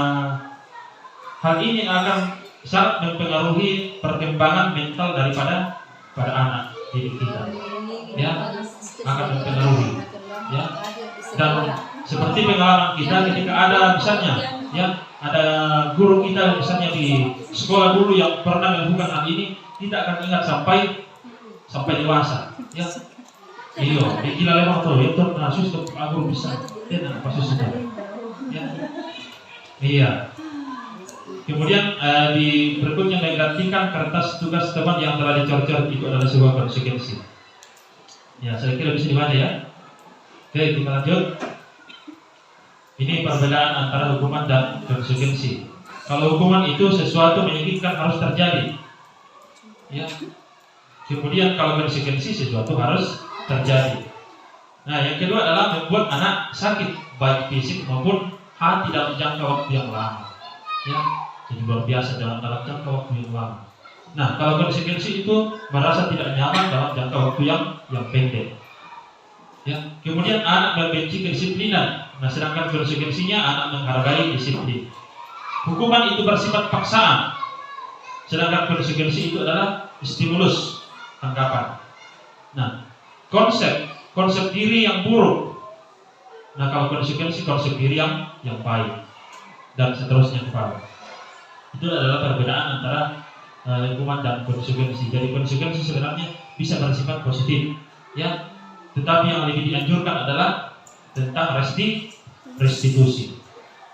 hal ini akan sangat mempengaruhi perkembangan mental daripada anak didik kita. Ya, akan mempengaruhi. Ya, dan seperti pengalaman kita ketika ada misalnya, ya, ada guru kita misalnya di sekolah dulu yang pernah melakukan hal ini, kita akan ingat sampai dewasa. Ya, iyo, kita lewat tuh, itu nasus tuh guru bisa, dan apa sudah. Ya, iya. Kemudian di berikutnya menggantikan kertas tugas teman yang telah dicor-cor itu adalah sebuah konsekuensi. Ya, saya kira bisa dibaca ya. Oke, kita lanjut. Ini perbedaan antara hukuman dan konsekuensi. Kalau hukuman itu sesuatu menyakitkan harus terjadi. Ya. Kemudian kalau konsekuensi sesuatu harus terjadi. Nah, yang kedua adalah membuat anak sakit baik fisik maupun hati dalam jangka waktu yang lama. Ya, jadi luar biasa dalam jangka waktu yang lama. Nah, kalau konsekuensi itu merasa tidak nyaman dalam jangka waktu yang pendek. Ya, kemudian anak membenci kedisiplinan. Nah, sedangkan konsekuensinya anak menghargai disiplin. Hukuman itu bersifat paksaan, sedangkan konsekuensi itu adalah stimulus tanggapan. Nah, konsep diri yang buruk. Nah, kalau konsekuensi konsep diri yang baik, dan seterusnya kepada. Itu adalah perbedaan antara hukuman dan konsekuensi. Jadi konsekuensi sebenarnya bisa bersifat positif, ya. Tetapi yang lebih dianjurkan adalah tentang restitusi.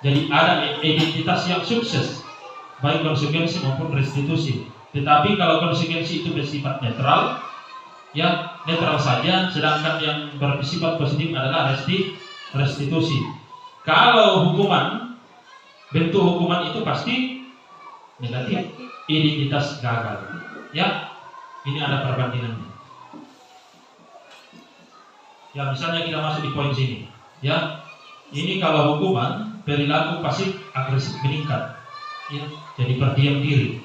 Jadi ada identitas yang sukses, baik konsekuensi maupun restitusi. Tetapi kalau konsekuensi itu bersifat netral, ya netral saja. Sedangkan yang bersifat positif adalah restitusi. Kalau hukuman, bentuk hukuman itu pasti negatif, identitas gagal. Ya, ini ada perbandingannya. Ya, misalnya kita masuk di poin sini. Ya, ini kalau hukuman perilaku pasif agresif meningkat. Ya, jadi berdiam diri.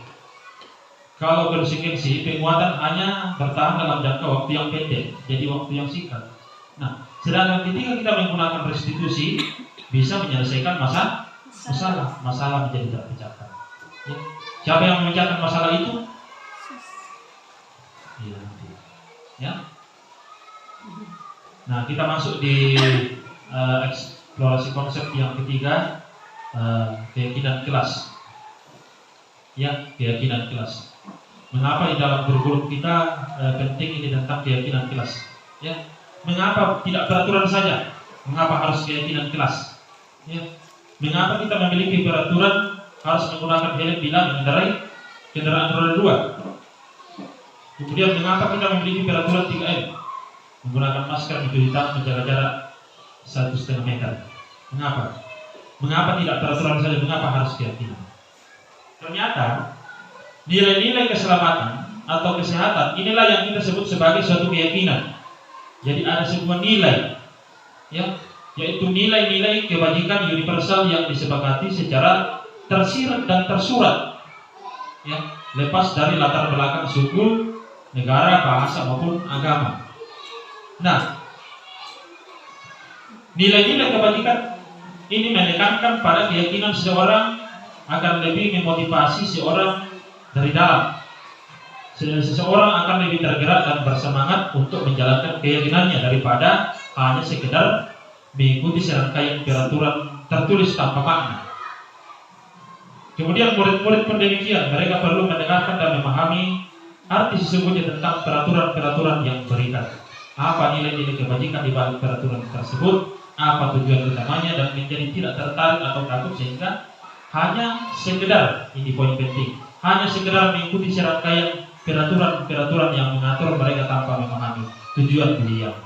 Kalau konsekuensi penguatan hanya bertahan dalam jangka waktu yang pendek, jadi waktu yang singkat. Nah, sedangkan ketika kita menggunakan restitusi bisa menyelesaikan masalah menjadi terpecahkan. Ya. Siapa yang memecahkan masalah itu? Ya. Ya. Nah, kita masuk di eksplorasi konsep yang ketiga, keyakinan kelas. Ya, keyakinan kelas. Mengapa di dalam kurikulum kita penting ini tentang keyakinan kelas? Ya, mengapa tidak peraturan saja? Mengapa harus keyakinan kelas? Ya, mengapa kita memiliki peraturan harus menggunakan helm bila mengendarai kendaraan roda 2? Kemudian mengapa kita memiliki peraturan 3M? Menggunakan masker, mencuci tangan, menjaga jarak 1,5 meter. Mengapa? Mengapa tidak peraturan saja? Mengapa harus keyakinan? Ternyata nilai-nilai keselamatan atau kesehatan inilah yang kita sebut sebagai suatu keyakinan. Jadi ada sebuah nilai, ya, yaitu nilai-nilai kebajikan universal yang disepakati secara tersirat dan tersurat, ya, lepas dari latar belakang suku, negara, bahasa maupun agama. Nah, nilai-nilai kebajikan ini menekankan pada keyakinan seseorang akan lebih memotivasi seorang dari dalam. Seseorang akan lebih tergerak dan bersemangat untuk menjalankan keyakinannya daripada hanya sekedar mengikuti serangkaian peraturan tertulis tanpa makna. Kemudian murid-murid pun demikian, mereka perlu mendengarkan dan memahami arti sesungguhnya tentang peraturan-peraturan yang berikan. Apa nilai-nilai kebajikan di balik peraturan tersebut, apa tujuan utamanya, dan menjadi tidak tertarik atau takut sehingga hanya sekedar, ini poin penting, hanya sekedar mengikuti serangkaian peraturan-peraturan yang mengatur mereka tanpa memahami tujuan beliau.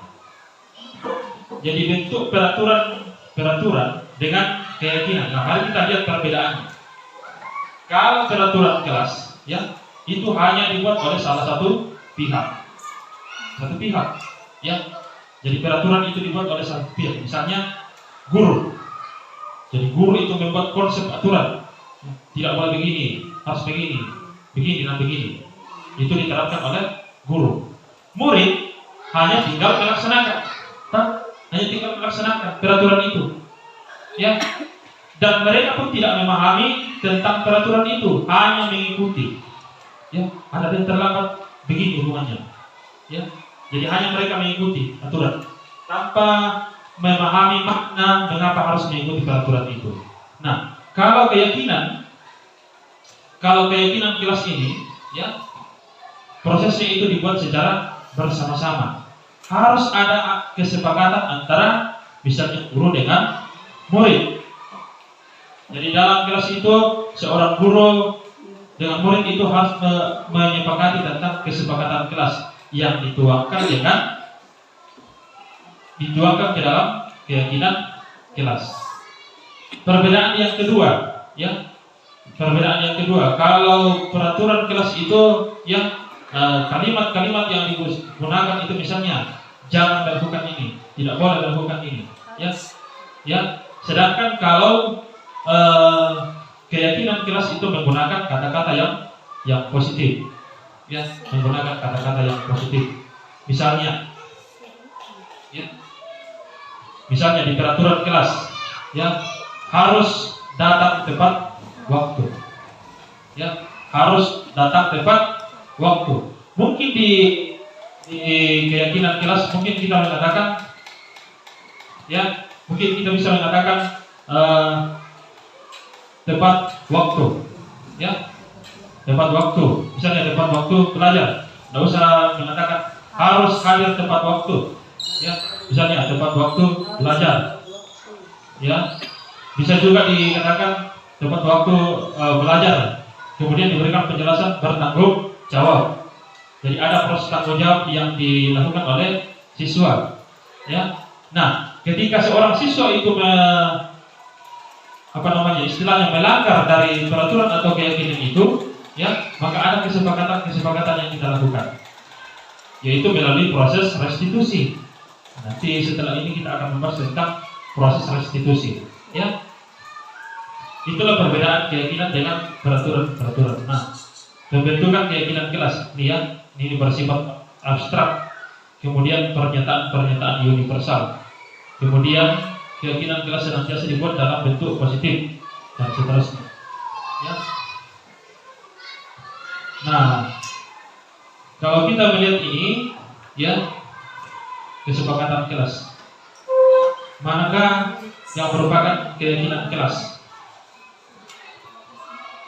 Jadi bentuk peraturan dengan keyakinan. Nah, mari kita lihat perbedaannya. Kalau peraturan kelas, ya, itu hanya dibuat oleh salah satu pihak, ya. Jadi peraturan itu dibuat oleh satu pihak, misalnya guru. Jadi guru itu membuat konsep aturan, tidak boleh begini, harus begini, begini dan begini. Itu diterapkan oleh guru. Murid hanya tinggal melaksanakan, peraturan itu, ya. Dan mereka pun tidak memahami tentang peraturan itu, hanya mengikuti. Ya, ada yang terlambat, begini hubungannya. Ya, jadi hanya mereka mengikuti aturan tanpa memahami makna mengapa harus mengikuti peraturan itu. Nah, kalau keyakinan kelas ini, ya, prosesnya itu dibuat secara bersama-sama. Harus ada kesepakatan antara misalnya guru dengan murid. Jadi dalam kelas itu seorang guru dengan murid itu harus menyepakati tentang kesepakatan kelas yang dituangkan ke dalam keyakinan kelas. Perbedaan yang kedua, ya. Perbedaan yang kedua, kalau peraturan kelas itu, ya, kalimat-kalimat yang digunakan itu misalnya jangan melakukan ini, tidak boleh melakukan ini, ya. Ya. Sedangkan kalau keyakinan kelas itu menggunakan kata-kata yang positif, ya, menggunakan kata-kata yang positif. Misalnya, ya, misalnya di peraturan kelas, ya, harus datang tepat waktu, ya, harus datang tepat waktu. Mungkin di keyakinan kelas mungkin kita mengatakan, ya, mungkin kita bisa mengatakan tepat waktu, ya, tepat waktu. Misalnya tepat waktu belajar, tidak usah mengatakan harus hadir tepat waktu, ya. Misalnya tepat waktu belajar, ya. Bisa juga dikatakan tepat waktu belajar. Kemudian diberikan penjelasan bertanggung jawab. Jadi ada proses tanggung jawab yang dilakukan oleh siswa, ya. Nah, ketika seorang siswa itu istilahnya melanggar dari peraturan atau keyakinan itu, ya, maka ada kesepakatan yang kita lakukan, yaitu melalui proses restitusi. Nanti setelah ini kita akan membahas tentang proses restitusi, ya. Itulah perbedaan keyakinan dengan peraturan. Nah, Pembentukan keyakinan kelas, ini bersifat abstrak. Kemudian pernyataan-pernyataan universal. Kemudian keyakinan kelas senantiasa dibuat dalam bentuk positif dan seterusnya. Ya. Nah, kalau kita melihat ini, ya, kesepakatan kelas, manakah yang merupakan keyakinan kelas?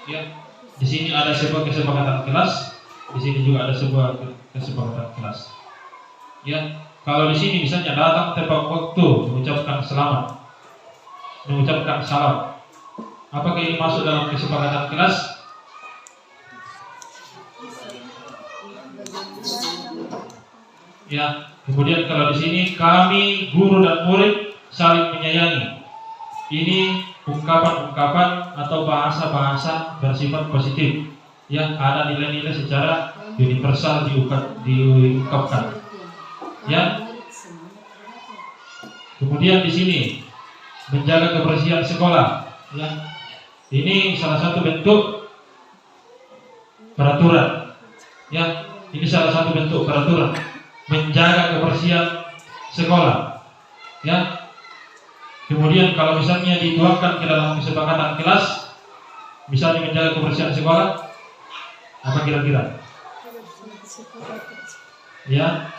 Ya, di sini ada sebuah kesepakatan kelas, di sini juga ada sebuah kesepakatan kelas. Ya, kalau di sini misalnya datang tepat waktu, mengucapkan selamat, mengucapkan salam, apakah ini masuk dalam kesepakatan kelas? Ya, kemudian kalau di sini kami guru dan murid saling menyayangi. Ini ungkapan-ungkapan atau bahasa-bahasa bersifat positif. Ya, ada nilai-nilai secara universal diungkapkan. Ya. Kemudian di sini menjaga kebersihan sekolah. Ya. Ini salah satu bentuk peraturan. Ya, ini salah satu bentuk peraturan. Menjaga kebersihan sekolah. Ya. Kemudian kalau misalnya dituangkan ke dalam kesepakatan kelas, misalnya menjaga kebersihan sekolah, apa kira-kira? Ya.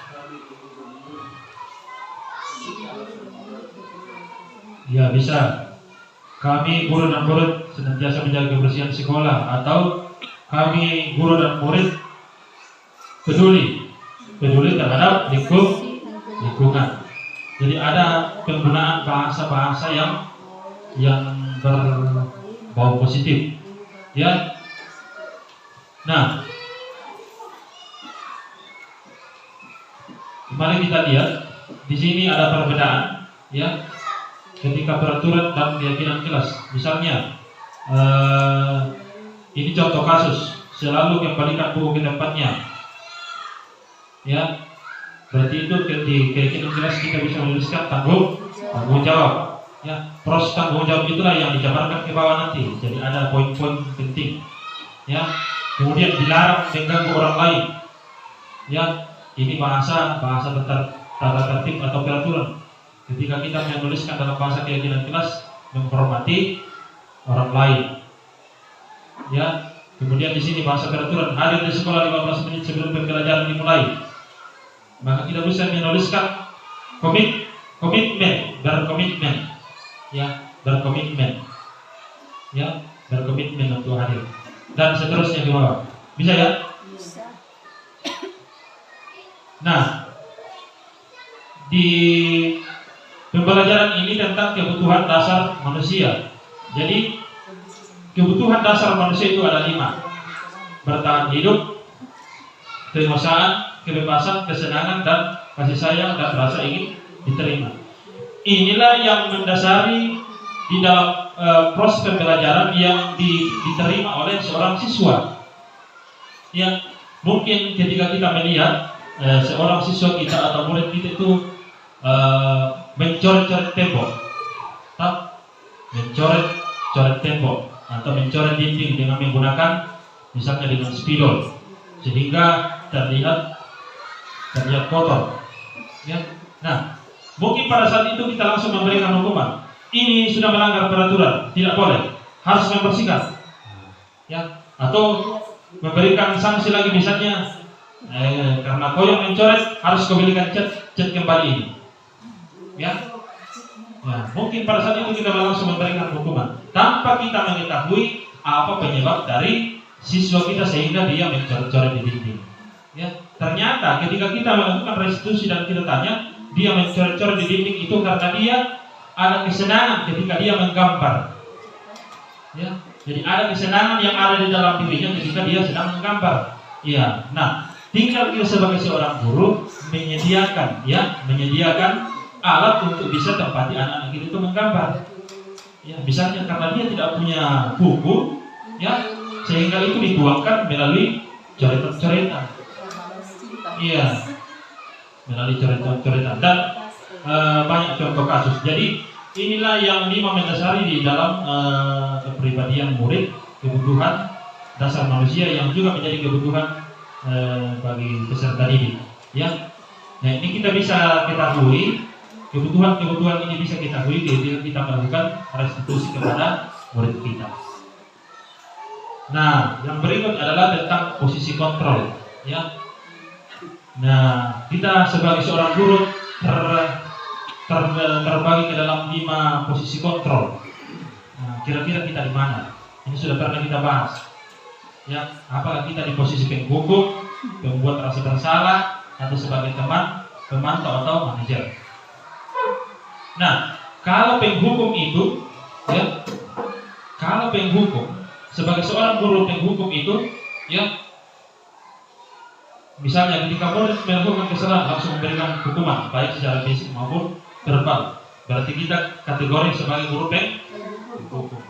Ya, bisa. Kami guru dan murid senantiasa menjaga kebersihan sekolah, atau kami guru dan murid peduli terhadap lingkungan. Jadi ada penggunaan bahasa-bahasa yang berbau positif. Ya. Nah, mari kita lihat di sini ada perbedaan, ya, ketika peraturan dan keyakinan kelas. Misalnya, ini contoh kasus, selalu kembalikan buku ke tempatnya. Ya, berarti itu di keyakinan kelas kita bisa menuliskan tanggung jawab. Ya, proses tanggung jawab itulah yang dijabarkan ke bawah nanti. Jadi ada poin-poin penting. Ya, kemudian dilarang mengganggu orang lain. Ya, ini bahasa tata tertib atau peraturan. Ketika kita menuliskan dalam bahasa keyakinan kelas, menghormati orang lain. Ya, kemudian di sini bahasa peraturan, hadir di sekolah 15 menit sebelum pembelajaran dimulai. Maka kita bisa menuliskan berkomitmen, ya, berkomitmen untuk hadir, dan seterusnya di bawah. Bisa ya? Bisa. Nah, di pembelajaran ini tentang kebutuhan dasar manusia. Jadi kebutuhan dasar manusia itu ada 5: bertahan hidup, kemanusiaan, kebebasan, kesenangan, dan kasih sayang, dan rasa ingin diterima. Inilah yang mendasari di dalam proses pembelajaran yang diterima oleh seorang siswa. Yang mungkin ketika kita melihat seorang siswa kita atau murid kita itu mencoret-coret tembok, mencoret tembok atau mencoret dinding dengan menggunakan misalnya dengan spidol, sehingga terlihat kotor. Ya. Nah, mungkin pada saat itu kita langsung memberikan hukuman. Ini sudah melanggar peraturan, tidak boleh, harus membersihkan. Ya, atau memberikan sanksi lagi, misalnya karena kau yang mencoret harus kembalikan cat kembali ini. Ya. Nah, mungkin pada saat itu kita langsung memberikan hukuman tanpa kita mengetahui apa penyebab dari siswa kita sehingga dia mencoret-coret di dinding. Ya, ternyata ketika kita melakukan restitusi dan kita tanya, dia mencoret-coret di dinding itu karena dia ada kesenangan ketika dia menggambar. Ya, jadi ada kesenangan yang ada di dalam dirinya ketika dia sedang menggambar. Iya. Nah, tinggal kita sebagai seorang guru menyediakan alat untuk bisa tempati anak-anak itu menggambar. Ya, misalnya karena dia tidak punya buku, ya, sehingga itu dituangkan melalui coretan-coretan. Iya, melalui coretan-coretan, dan banyak contoh kasus. Jadi inilah yang 5 mendasari di dalam kepribadian murid, kebutuhan dasar manusia yang juga menjadi kebutuhan bagi peserta didik. Ya, nah ini kita bisa ketahui kebutuhan ini bisa kita ketahui ketika kita melakukan restitusi kepada murid kita. Nah, yang berikut adalah tentang posisi kontrol. Ya, nah kita sebagai seorang guru terbagi ke dalam 5 posisi kontrol. Nah, kira-kira kita di mana? Ini sudah pernah kita bahas. Ya, apakah kita di posisi penghukum, pembuat rasa bersalah, atau sebagai teman, pemantau atau manajer? Nah, kalau penghukum itu, ya, kalau penghukum sebagai seorang guru penghukum itu, ya, misalnya ketika murid melakukan kesalahan langsung memberikan hukuman baik secara fisik maupun verbal, berarti kita kategori sebagai guru penghukum.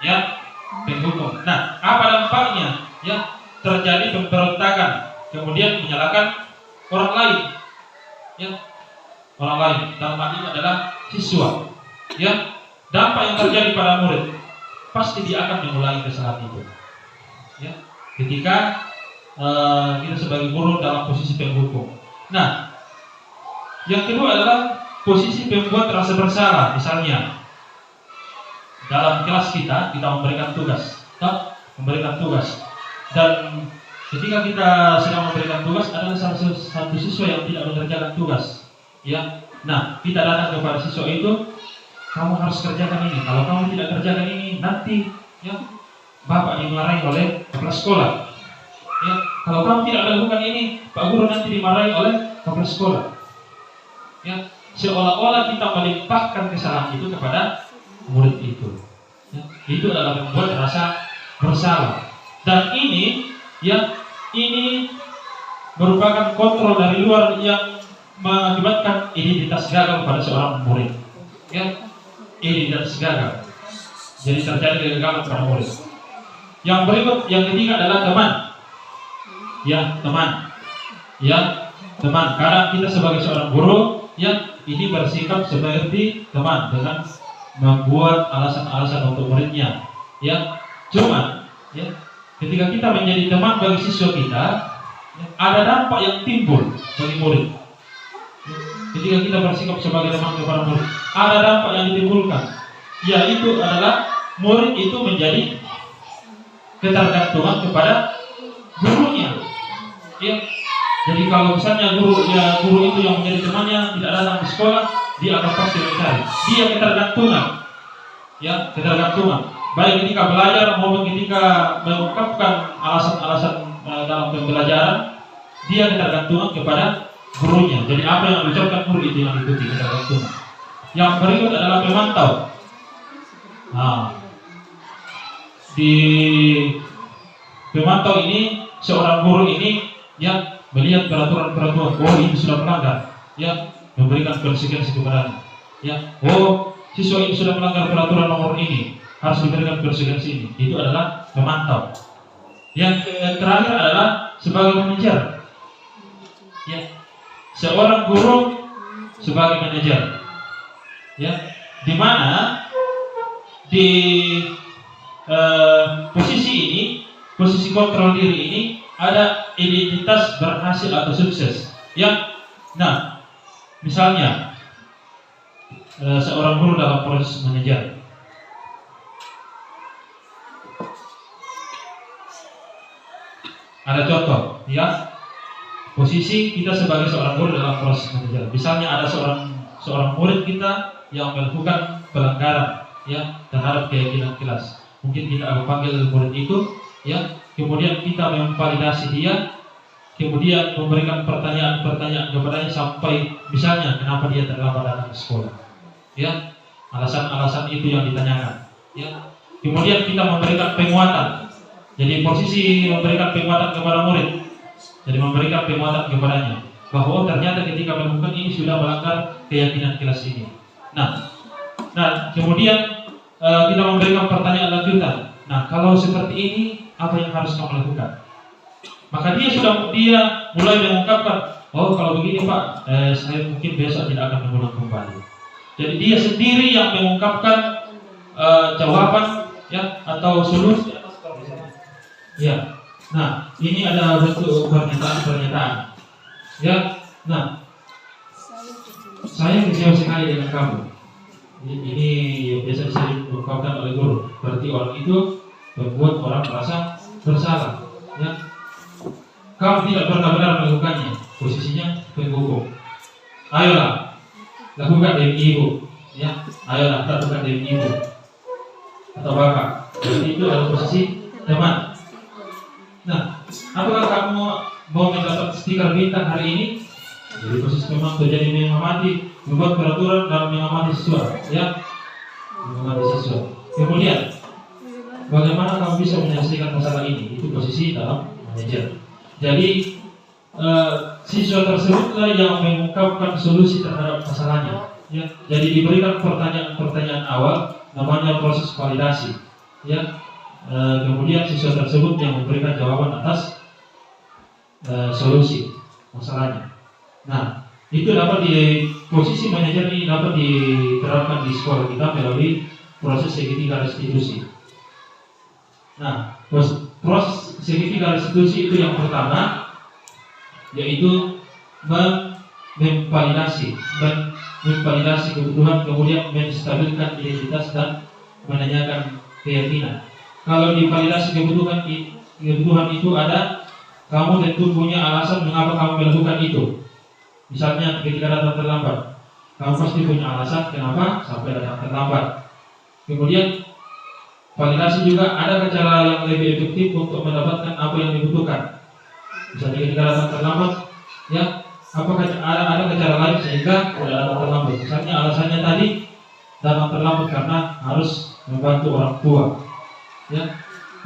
Ya, penghukum. Nah, apa dampaknya? Ya, terjadi pemberontakan, kemudian menyalahkan orang lain. Ya, orang lain. Dalam hal ini adalah siswa. Ya, dampak yang terjadi pada murid pasti dia akan mengulangi kesalahan itu. Ya, ketika kita sebagai guru dalam posisi penghukum. Nah, yang kedua adalah posisi pembuat rasa bersalah. Misalnya dalam kelas kita memberikan tugas, dan ketika kita sedang memberikan tugas ada satu siswa yang tidak mengerjakan tugas. Ya, nah kita datang kepada siswa itu, kamu harus kerjakan ini. Kalau kamu tidak kerjakan ini, nanti ya bapak dimarahi oleh kepala sekolah. Ya, kalau kamu tidak melakukan ini, Pak Guru nanti dimarahi oleh kepala sekolah. Ya, seolah-olah kita melimpahkan kesalahan itu kepada murid itu. Ya, itu adalah membuat rasa bersalah. Dan ini, ya, ini merupakan kontrol dari luar yang mengakibatkan identitas gagal pada seorang murid. Ya, identitas gagal. Jadi terjadi kegagalan pada murid. Yang berikut, yang ketiga adalah teman. Ya, teman. Ya, teman. Kadang kita sebagai seorang guru, ya, ini bersikap seperti teman dengan membuat alasan-alasan untuk muridnya. Ya, cuma, ya, ketika kita menjadi teman bagi siswa kita, ya, ada dampak yang timbul bagi murid. Ya, ketika kita bersikap sebagai teman kepada murid, ada dampak yang ditimbulkan. Yaitu adalah murid itu menjadi ketergantungan kepada gurunya. Ya, jadi kalau misalnya guru itu yang menjadi temannya tidak datang di sekolah, dia akan pasti mencari. Dia ketergantungan. Ya, ketergantungan. Baik ketika belajar maupun ketika mengungkapkan alasan-alasan dalam pembelajaran, dia ketergantungan kepada gurunya. Jadi apa yang diucapkan guru itu yang diikuti, ketergantungan. Yang berikut adalah pemantau. Nah, di pemantau ini seorang guru ini ya melihat peraturan-peraturan, oh ini sudah melanggar, ya memberikan konsekuensi kepadanya. Ya, oh siswa ini sudah melanggar peraturan nomor ini, harus diberikan konsekuensi ini. Itu adalah memantau. Yang terakhir adalah sebagai manajer. Ya, seorang guru sebagai manajer. Ya, di mana di posisi ini, posisi kontrol diri ini ada identitas berhasil atau sukses. Ya, nah, misalnya seorang guru dalam proses manajer. Ada contoh, ya, posisi kita sebagai seorang guru dalam proses manajer. Misalnya ada seorang murid kita yang melakukan pelanggaran, ya, terhadap keyakinan kelas. Mungkin kita akan panggil murid itu, ya, kemudian kita memvalidasi dia, kemudian memberikan pertanyaan-pertanyaan kepadanya sampai misalnya kenapa dia terlambat datang ke sekolah. Ya, alasan-alasan itu yang ditanyakan. Ya, kemudian kita memberikan penguatan. Jadi posisi memberikan penguatan kepada murid. Jadi memberikan penguatan kepadanya bahwa ternyata ketika melakukan ini sudah melanggar keyakinan kelas ini. Nah, kemudian kita memberikan pertanyaan lanjutan. Nah, kalau seperti ini, apa yang harus kamu lakukan? Maka dia mulai mengungkapkan, oh kalau begini Pak, saya mungkin besok tidak akan mengulang kembali. Jadi dia sendiri yang mengungkapkan jawaban, ya, atau solusi atas permasalahan. Ya. Nah, ini ada bentuk pernyataan. Ya. Nah, saya kecewa sekali dengan kamu. Ini yang biasa diungkapkan oleh guru. Berarti orang itu membuat orang merasa bersalah. Ya. Kamu tidak pernah benar melakukannya. Posisinya penghukum. Ayolah, lakukan demi ibu. Ya, ayolah lakukan demi ibu atau bapak. Jadi itu adalah posisi teman. Nah, apakah kamu mau mendapat stiker bintang hari ini? Jadi posisi memang terjadi mengamati, membuat peraturan dan mengamati siswa, ya, mengamati siswa. Kemudian, bagaimana kamu bisa menyelesaikan masalah ini? Itu posisi dalam manajer. Jadi siswa tersebutlah yang mengungkapkan solusi terhadap masalahnya. Ya, jadi diberikan pertanyaan-pertanyaan awal, namanya proses validasi. Ya, kemudian siswa tersebut yang memberikan jawaban atas solusi masalahnya. Nah, itu dapat di posisi manajer ini dapat diterapkan di sekolah kita melalui proses segitiga restitusi. Nah, proses segitiga restitusi itu yang pertama, yaitu memvalidasi kebutuhan, kemudian menstabilkan identitas dan menanyakan keyakinan. Kalau divalidasi kebutuhan itu ada, kamu tentu punya alasan mengapa kamu melakukan itu. Misalnya ketika datang terlambat, kamu pasti punya alasan kenapa sampai datang terlambat. Kemudian validasi juga ada cara yang lebih efektif untuk mendapatkan apa yang dibutuhkan. Misalnya ketika datang terlambat, ya, apakah ada cara lain sehingga tidak datang terlambat? Misalnya alasannya tadi datang terlambat karena harus membantu orang tua, ya,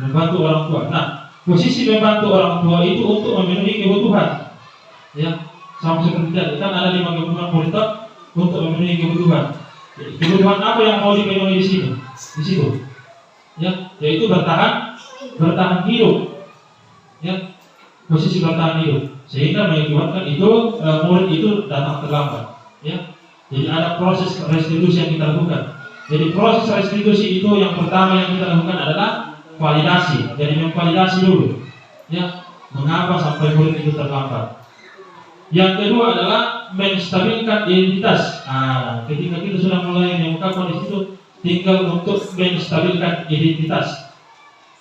membantu orang tua. Nah, posisi membantu orang tua itu untuk memenuhi kebutuhan, ya, sama seperti tadi kan ada 5 kebutuhan prioritas untuk memenuhi kebutuhan. Kebutuhan apa yang mau dipenuhi di situ, ya, yaitu bertahan hidup, ya. Posisi bertahan hidup sehingga mengakibatkan itu murid itu datang terlambat, ya. Jadi ada proses restitusi yang kita lakukan. Jadi proses restitusi itu yang pertama yang kita lakukan adalah validasi. Jadi memvalidasi dulu, ya, mengapa sampai murid itu terlambat. Yang kedua adalah menstabilkan identitas. Ketika kita sudah mulai mengungkapkan di situ, tinggal untuk menstabilkan identitas,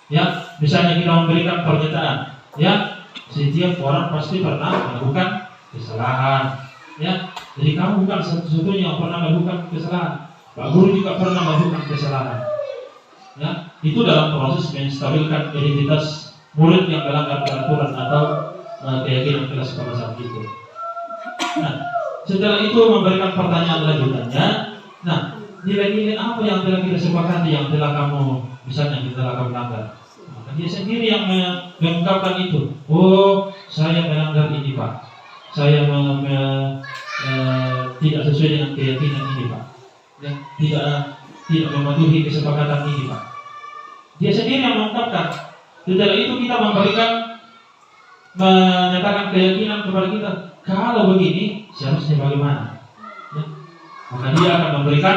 ya. Misalnya kita memberikan pernyataan, ya, setiap orang pasti pernah melakukan kesalahan, ya. Jadi kamu bukan satu-satunya yang pernah melakukan kesalahan. Pak Guru juga pernah melakukan kesalahan, ya. Itu dalam proses menstabilkan identitas murid yang melanggar peraturan atau keyakinan kelas pada saat itu. Nah, setelah itu memberikan pertanyaan lanjutannya. Nah, nilai-nilai apa yang telah kita sepakati yang telah kamu misalnya telah kamu langgar? Dia sendiri yang mengungkapkan itu. Oh, saya melanggar ini, Pak. Saya tidak sesuai dengan keyakinan ini, Pak. Ya, tidak mematuhi kesepakatan ini, Pak. Dia sendiri yang mengungkapkan. Setelah itu kita menyatakan keyakinan kepada kita. Kalau begini, seharusnya bagaimana? Ya. Maka dia akan memberikan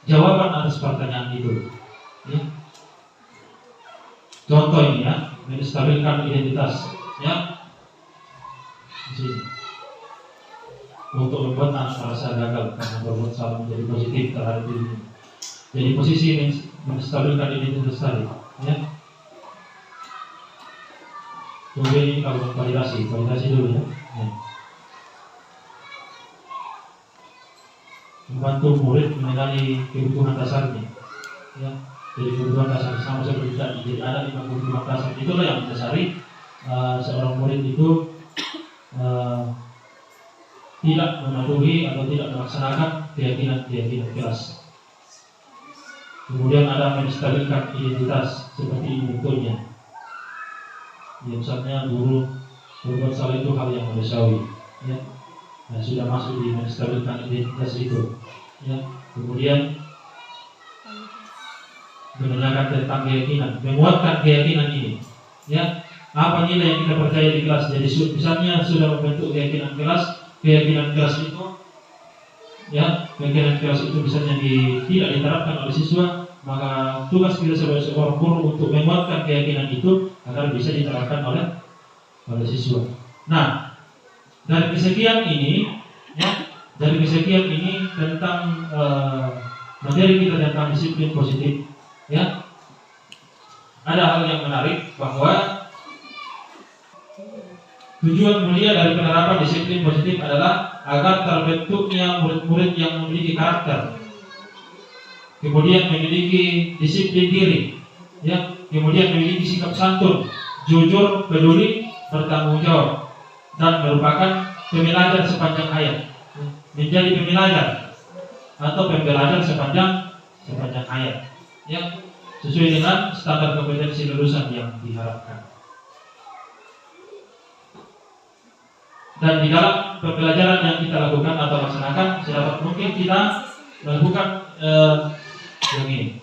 jawaban atas pertanyaan itu. Ya. Contoh ini, ya, menstabilkan identitas, ya, di sini. Untuk membuat anak merasa gagal karena berbuat salah menjadi positif terhadap dirinya. Jadi posisi menstabilkan identitas tadi, ya. Kemudian ini kalau validasi dulu, ya. Membantu murid mengenali kebutuhan dasarnya, ya. Jadi kebutuhan dasar sama seperti tadi. Jadi ada 5 kebutuhan dasar. Itulah yang mendasari seorang murid itu tidak mematuhi atau tidak melaksanakan keyakinan kelas. Kemudian ada menstabilkan identitas seperti ini bentuknya. Ya, misalnya guru berbuat salah itu hal yang manusiawi, ya. Nah, sudah masuk di menstabilkan identitas itu, ya. Kemudian menanyakan tentang keyakinan, menguatkan keyakinan ini, ya. Apa nilai yang kita percaya di kelas? Jadi misalnya sudah membentuk keyakinan kelas itu, ya, keyakinan kelas itu misalnya tidak diterapkan oleh siswa, maka tugas kita sebagai seorang guru untuk menguatkan keyakinan itu agar bisa diterapkan oleh siswa. Nah, dari kesekian ini, tentang materi kita tentang disiplin positif, ya, ada hal yang menarik bahwa tujuan mulia dari penerapan disiplin positif adalah agar terbentuknya murid-murid yang memiliki karakter, kemudian memiliki disiplin diri, ya, kemudian memiliki sikap santun, jujur, peduli, bertanggung jawab, dan merupakan pembelajar sepanjang hayat, menjadi pembelajar atau pembelajar sepanjang hayat, ya, sesuai dengan standar kompetensi lulusan yang diharapkan. Dan di dalam pembelajaran yang kita lakukan atau laksanakan, sedapat mungkin kita melakukan yang ini.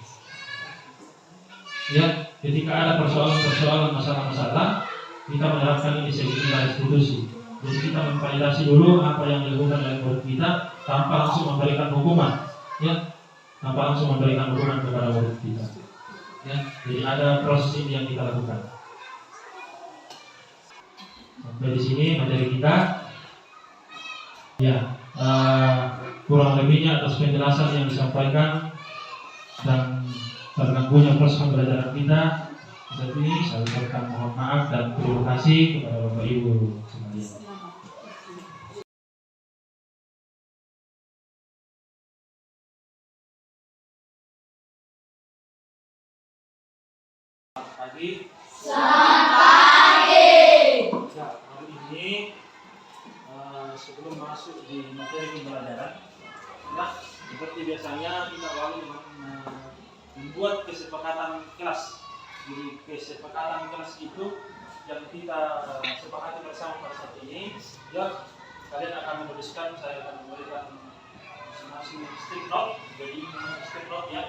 Ya, ketika ada persoalan, masalah-masalah, kita menerapkan ini sebagai institusi. Jadi kita memvalidasi dulu apa yang dilakukan oleh murid kita tanpa langsung memberikan hukuman, ya, tanpa langsung memberikan hukuman kepada murid kita. Ya, jadi ada proses ini yang kita lakukan. Sampai di sini materi kita. Ya, kurang lebihnya atas penjelasan yang disampaikan dan terganggunya proses pembelajaran kita saat ini, saya ucapkan mohon maaf dan terima kasih kepada Bapak Ibu sekalian. Pagi. Ya, hari ini sebelum masuk di materi pembelajaran, ya, seperti biasanya kita awali dengan membuat kesepakatan kelas. Jadi kesepakatan kelas itu yang kita sepakati bersama pada saat ini, ya, kalian akan menuliskan, saya akan memberikan masing-masing stick note. Jadi stick note, ya,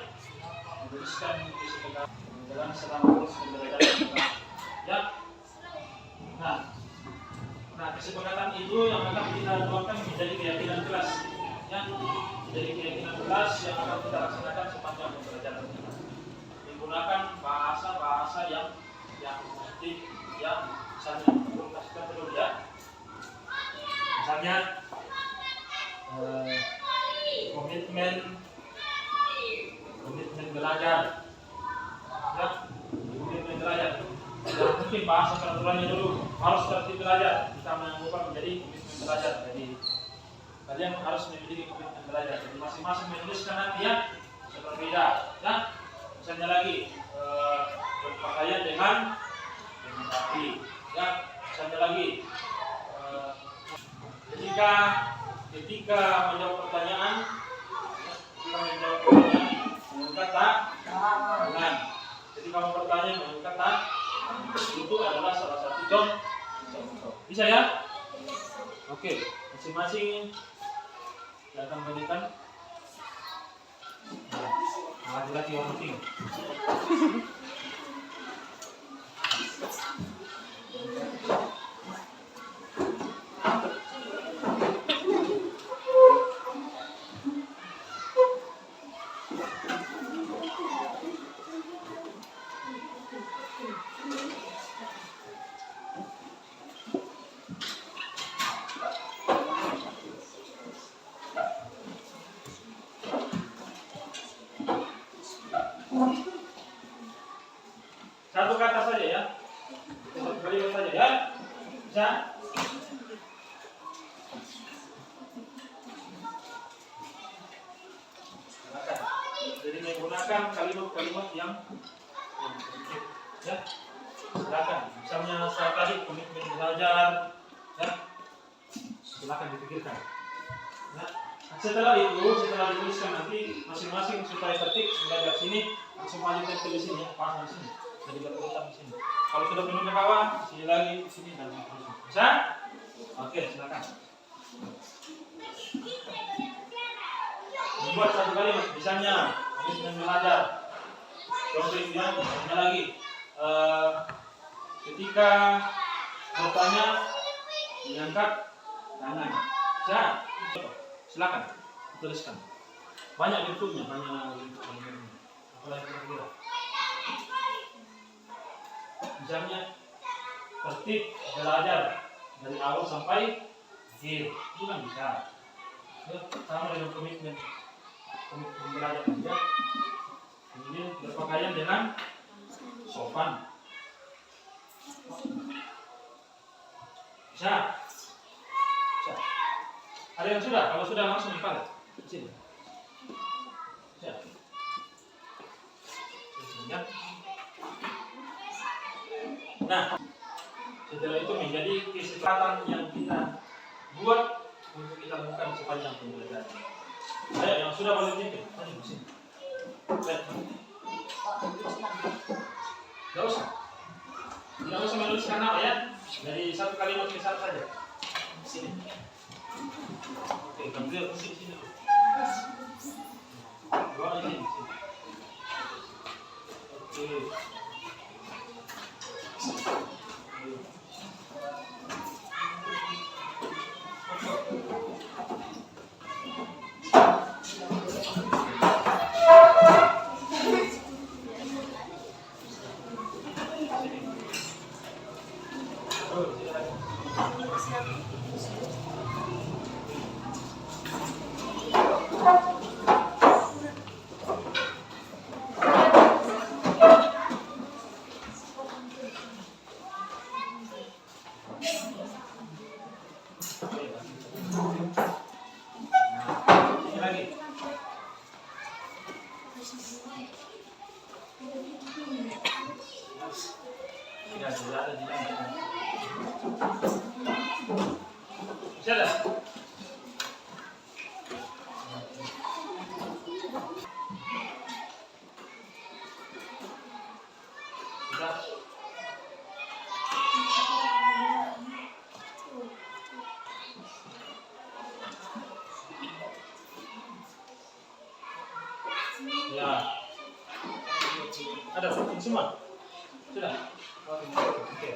menuliskan kesepakatan dalam selama proses pembelajaran, ya. Nah, kesepakatan itu yang akan kita tuangkan menjadi keyakinan kelas, ya, menjadi keyakinan kelas yang akan kita laksanakan sepanjang pembelajaran kita. Menggunakan bahasa yang positif, ya, misalnya belum kasihkan dulu, ya, misalnya komitmen belajar, ya, komitmen belajar. Tidak mungkin bahasa peraturannya dulu, harus tertib belajar. Kita mengubah menjadi komitmen belajar. Jadi kalian harus memiliki komitmen belajar. Jadi masing-masing menuliskan nanti, ya, berbeda. Ya, misalnya lagi berpakaian dengan rapi. Ya, misalnya lagi ketika menjawab pertanyaan, mengangkat tangan. Ketika mau bertanya mengangkat tangan. Itu adalah salah satu contoh. Bisa, ya? Oke, masing-masing saya akan berikan. Laki-laki warna pink. Satu kata saja, ya. Satu kalimat saja, ya. Bisa? Silakan. Jadi menggunakan kalimat-kalimat yang positif, ya. Silakan. Misalnya saya tadi komitmen belajar, ya. Silakan dipikirkan. Ya. Setelah dituliskan nanti masing-masing supaya tertib belajar sini, langsung maju ke sini, ya, pasang di sini. Jadi berurutan di sini. Kalau sudah penuh ke bawah, sini lagi, di sini, dan seterusnya. Bisa? Oke, silakan. Membuat satu kalimat, misalnya komitmen belajar. Contohnya, misalnya lagi, ketika bertanya, diangkat tangan. Bisa? Silakan tuliskan. Banyak bentuknya, banyak bentuk. Apalagi kira-kira. Misalnya tertib belajar dari awal sampai akhir itu kan bisa. Ya, sama dengan komitmen belajar juga. Kemudian berpakaian dengan sopan. Bisa. Bisa. Ada yang sudah? Kalau sudah langsung dipakai. Sini. Bisa. Ya. Nah, setelah itu menjadi kesepakatan yang kita buat untuk kita lakukan sepanjang pembelajaran. Ayo, yang sudah boleh pimpin, maju ke sini. Tidak usah. Tidak usah menuliskan nama ya. Dari satu kalimat ke satu saja. Sini. Oke, kemudian di sini. Dua di sini. Oke. Ya, ada semua sudah. Oke.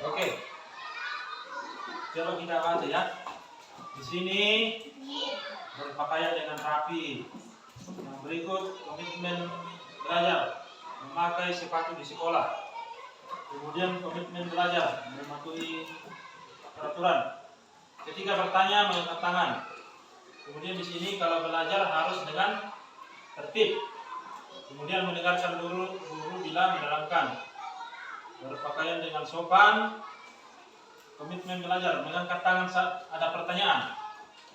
Oke. Coba kita baca ya. Di sini berpakaian dengan rapi. Yang berikut komitmen belajar, memakai sepatu di sekolah. Kemudian komitmen belajar, mematuhi peraturan. Ketika bertanya mengangkat tangan. Kemudian di sini kalau belajar harus dengan tertib. Kemudian mendengarkan guru bila menerangkan. Berpakaian dengan sopan. Komitmen belajar, mengangkat tangan saat ada pertanyaan.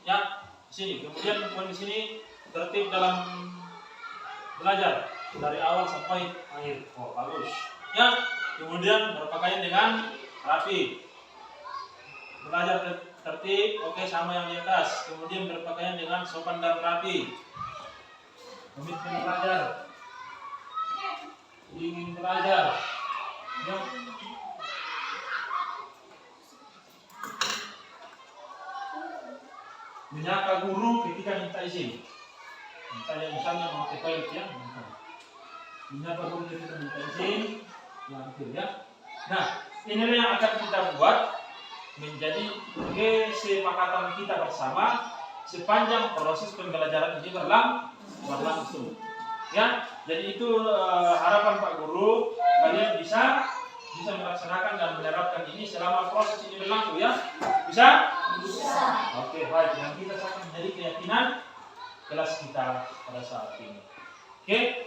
Ya, di sini. Kemudian poin di sini tertib dalam belajar dari awal sampai akhir. Oh, bagus. Ya, kemudian berpakaian dengan rapi. Belajar tertib, oke, sama yang di atas. Kemudian berpakaian dengan sopan dan rapi. Komitmen belajar. Ingin belajar. Ya. Menyapa guru ketika minta izin. Misalnya mau ke toilet ya. Menyapa guru ketika minta izin. Yang ya. Nah, inilah yang akan kita buat menjadi kesepakatan kita bersama sepanjang proses pembelajaran ini berlangsung. Ya, jadi itu harapan Pak Guru, kalian bisa melaksanakan dan menerapkan ini selama proses ini berlangsung ya. Bisa? Bisa. Oke, baik. Dan kita akan menjadi keyakinan kelas kita pada saat ini. Oke.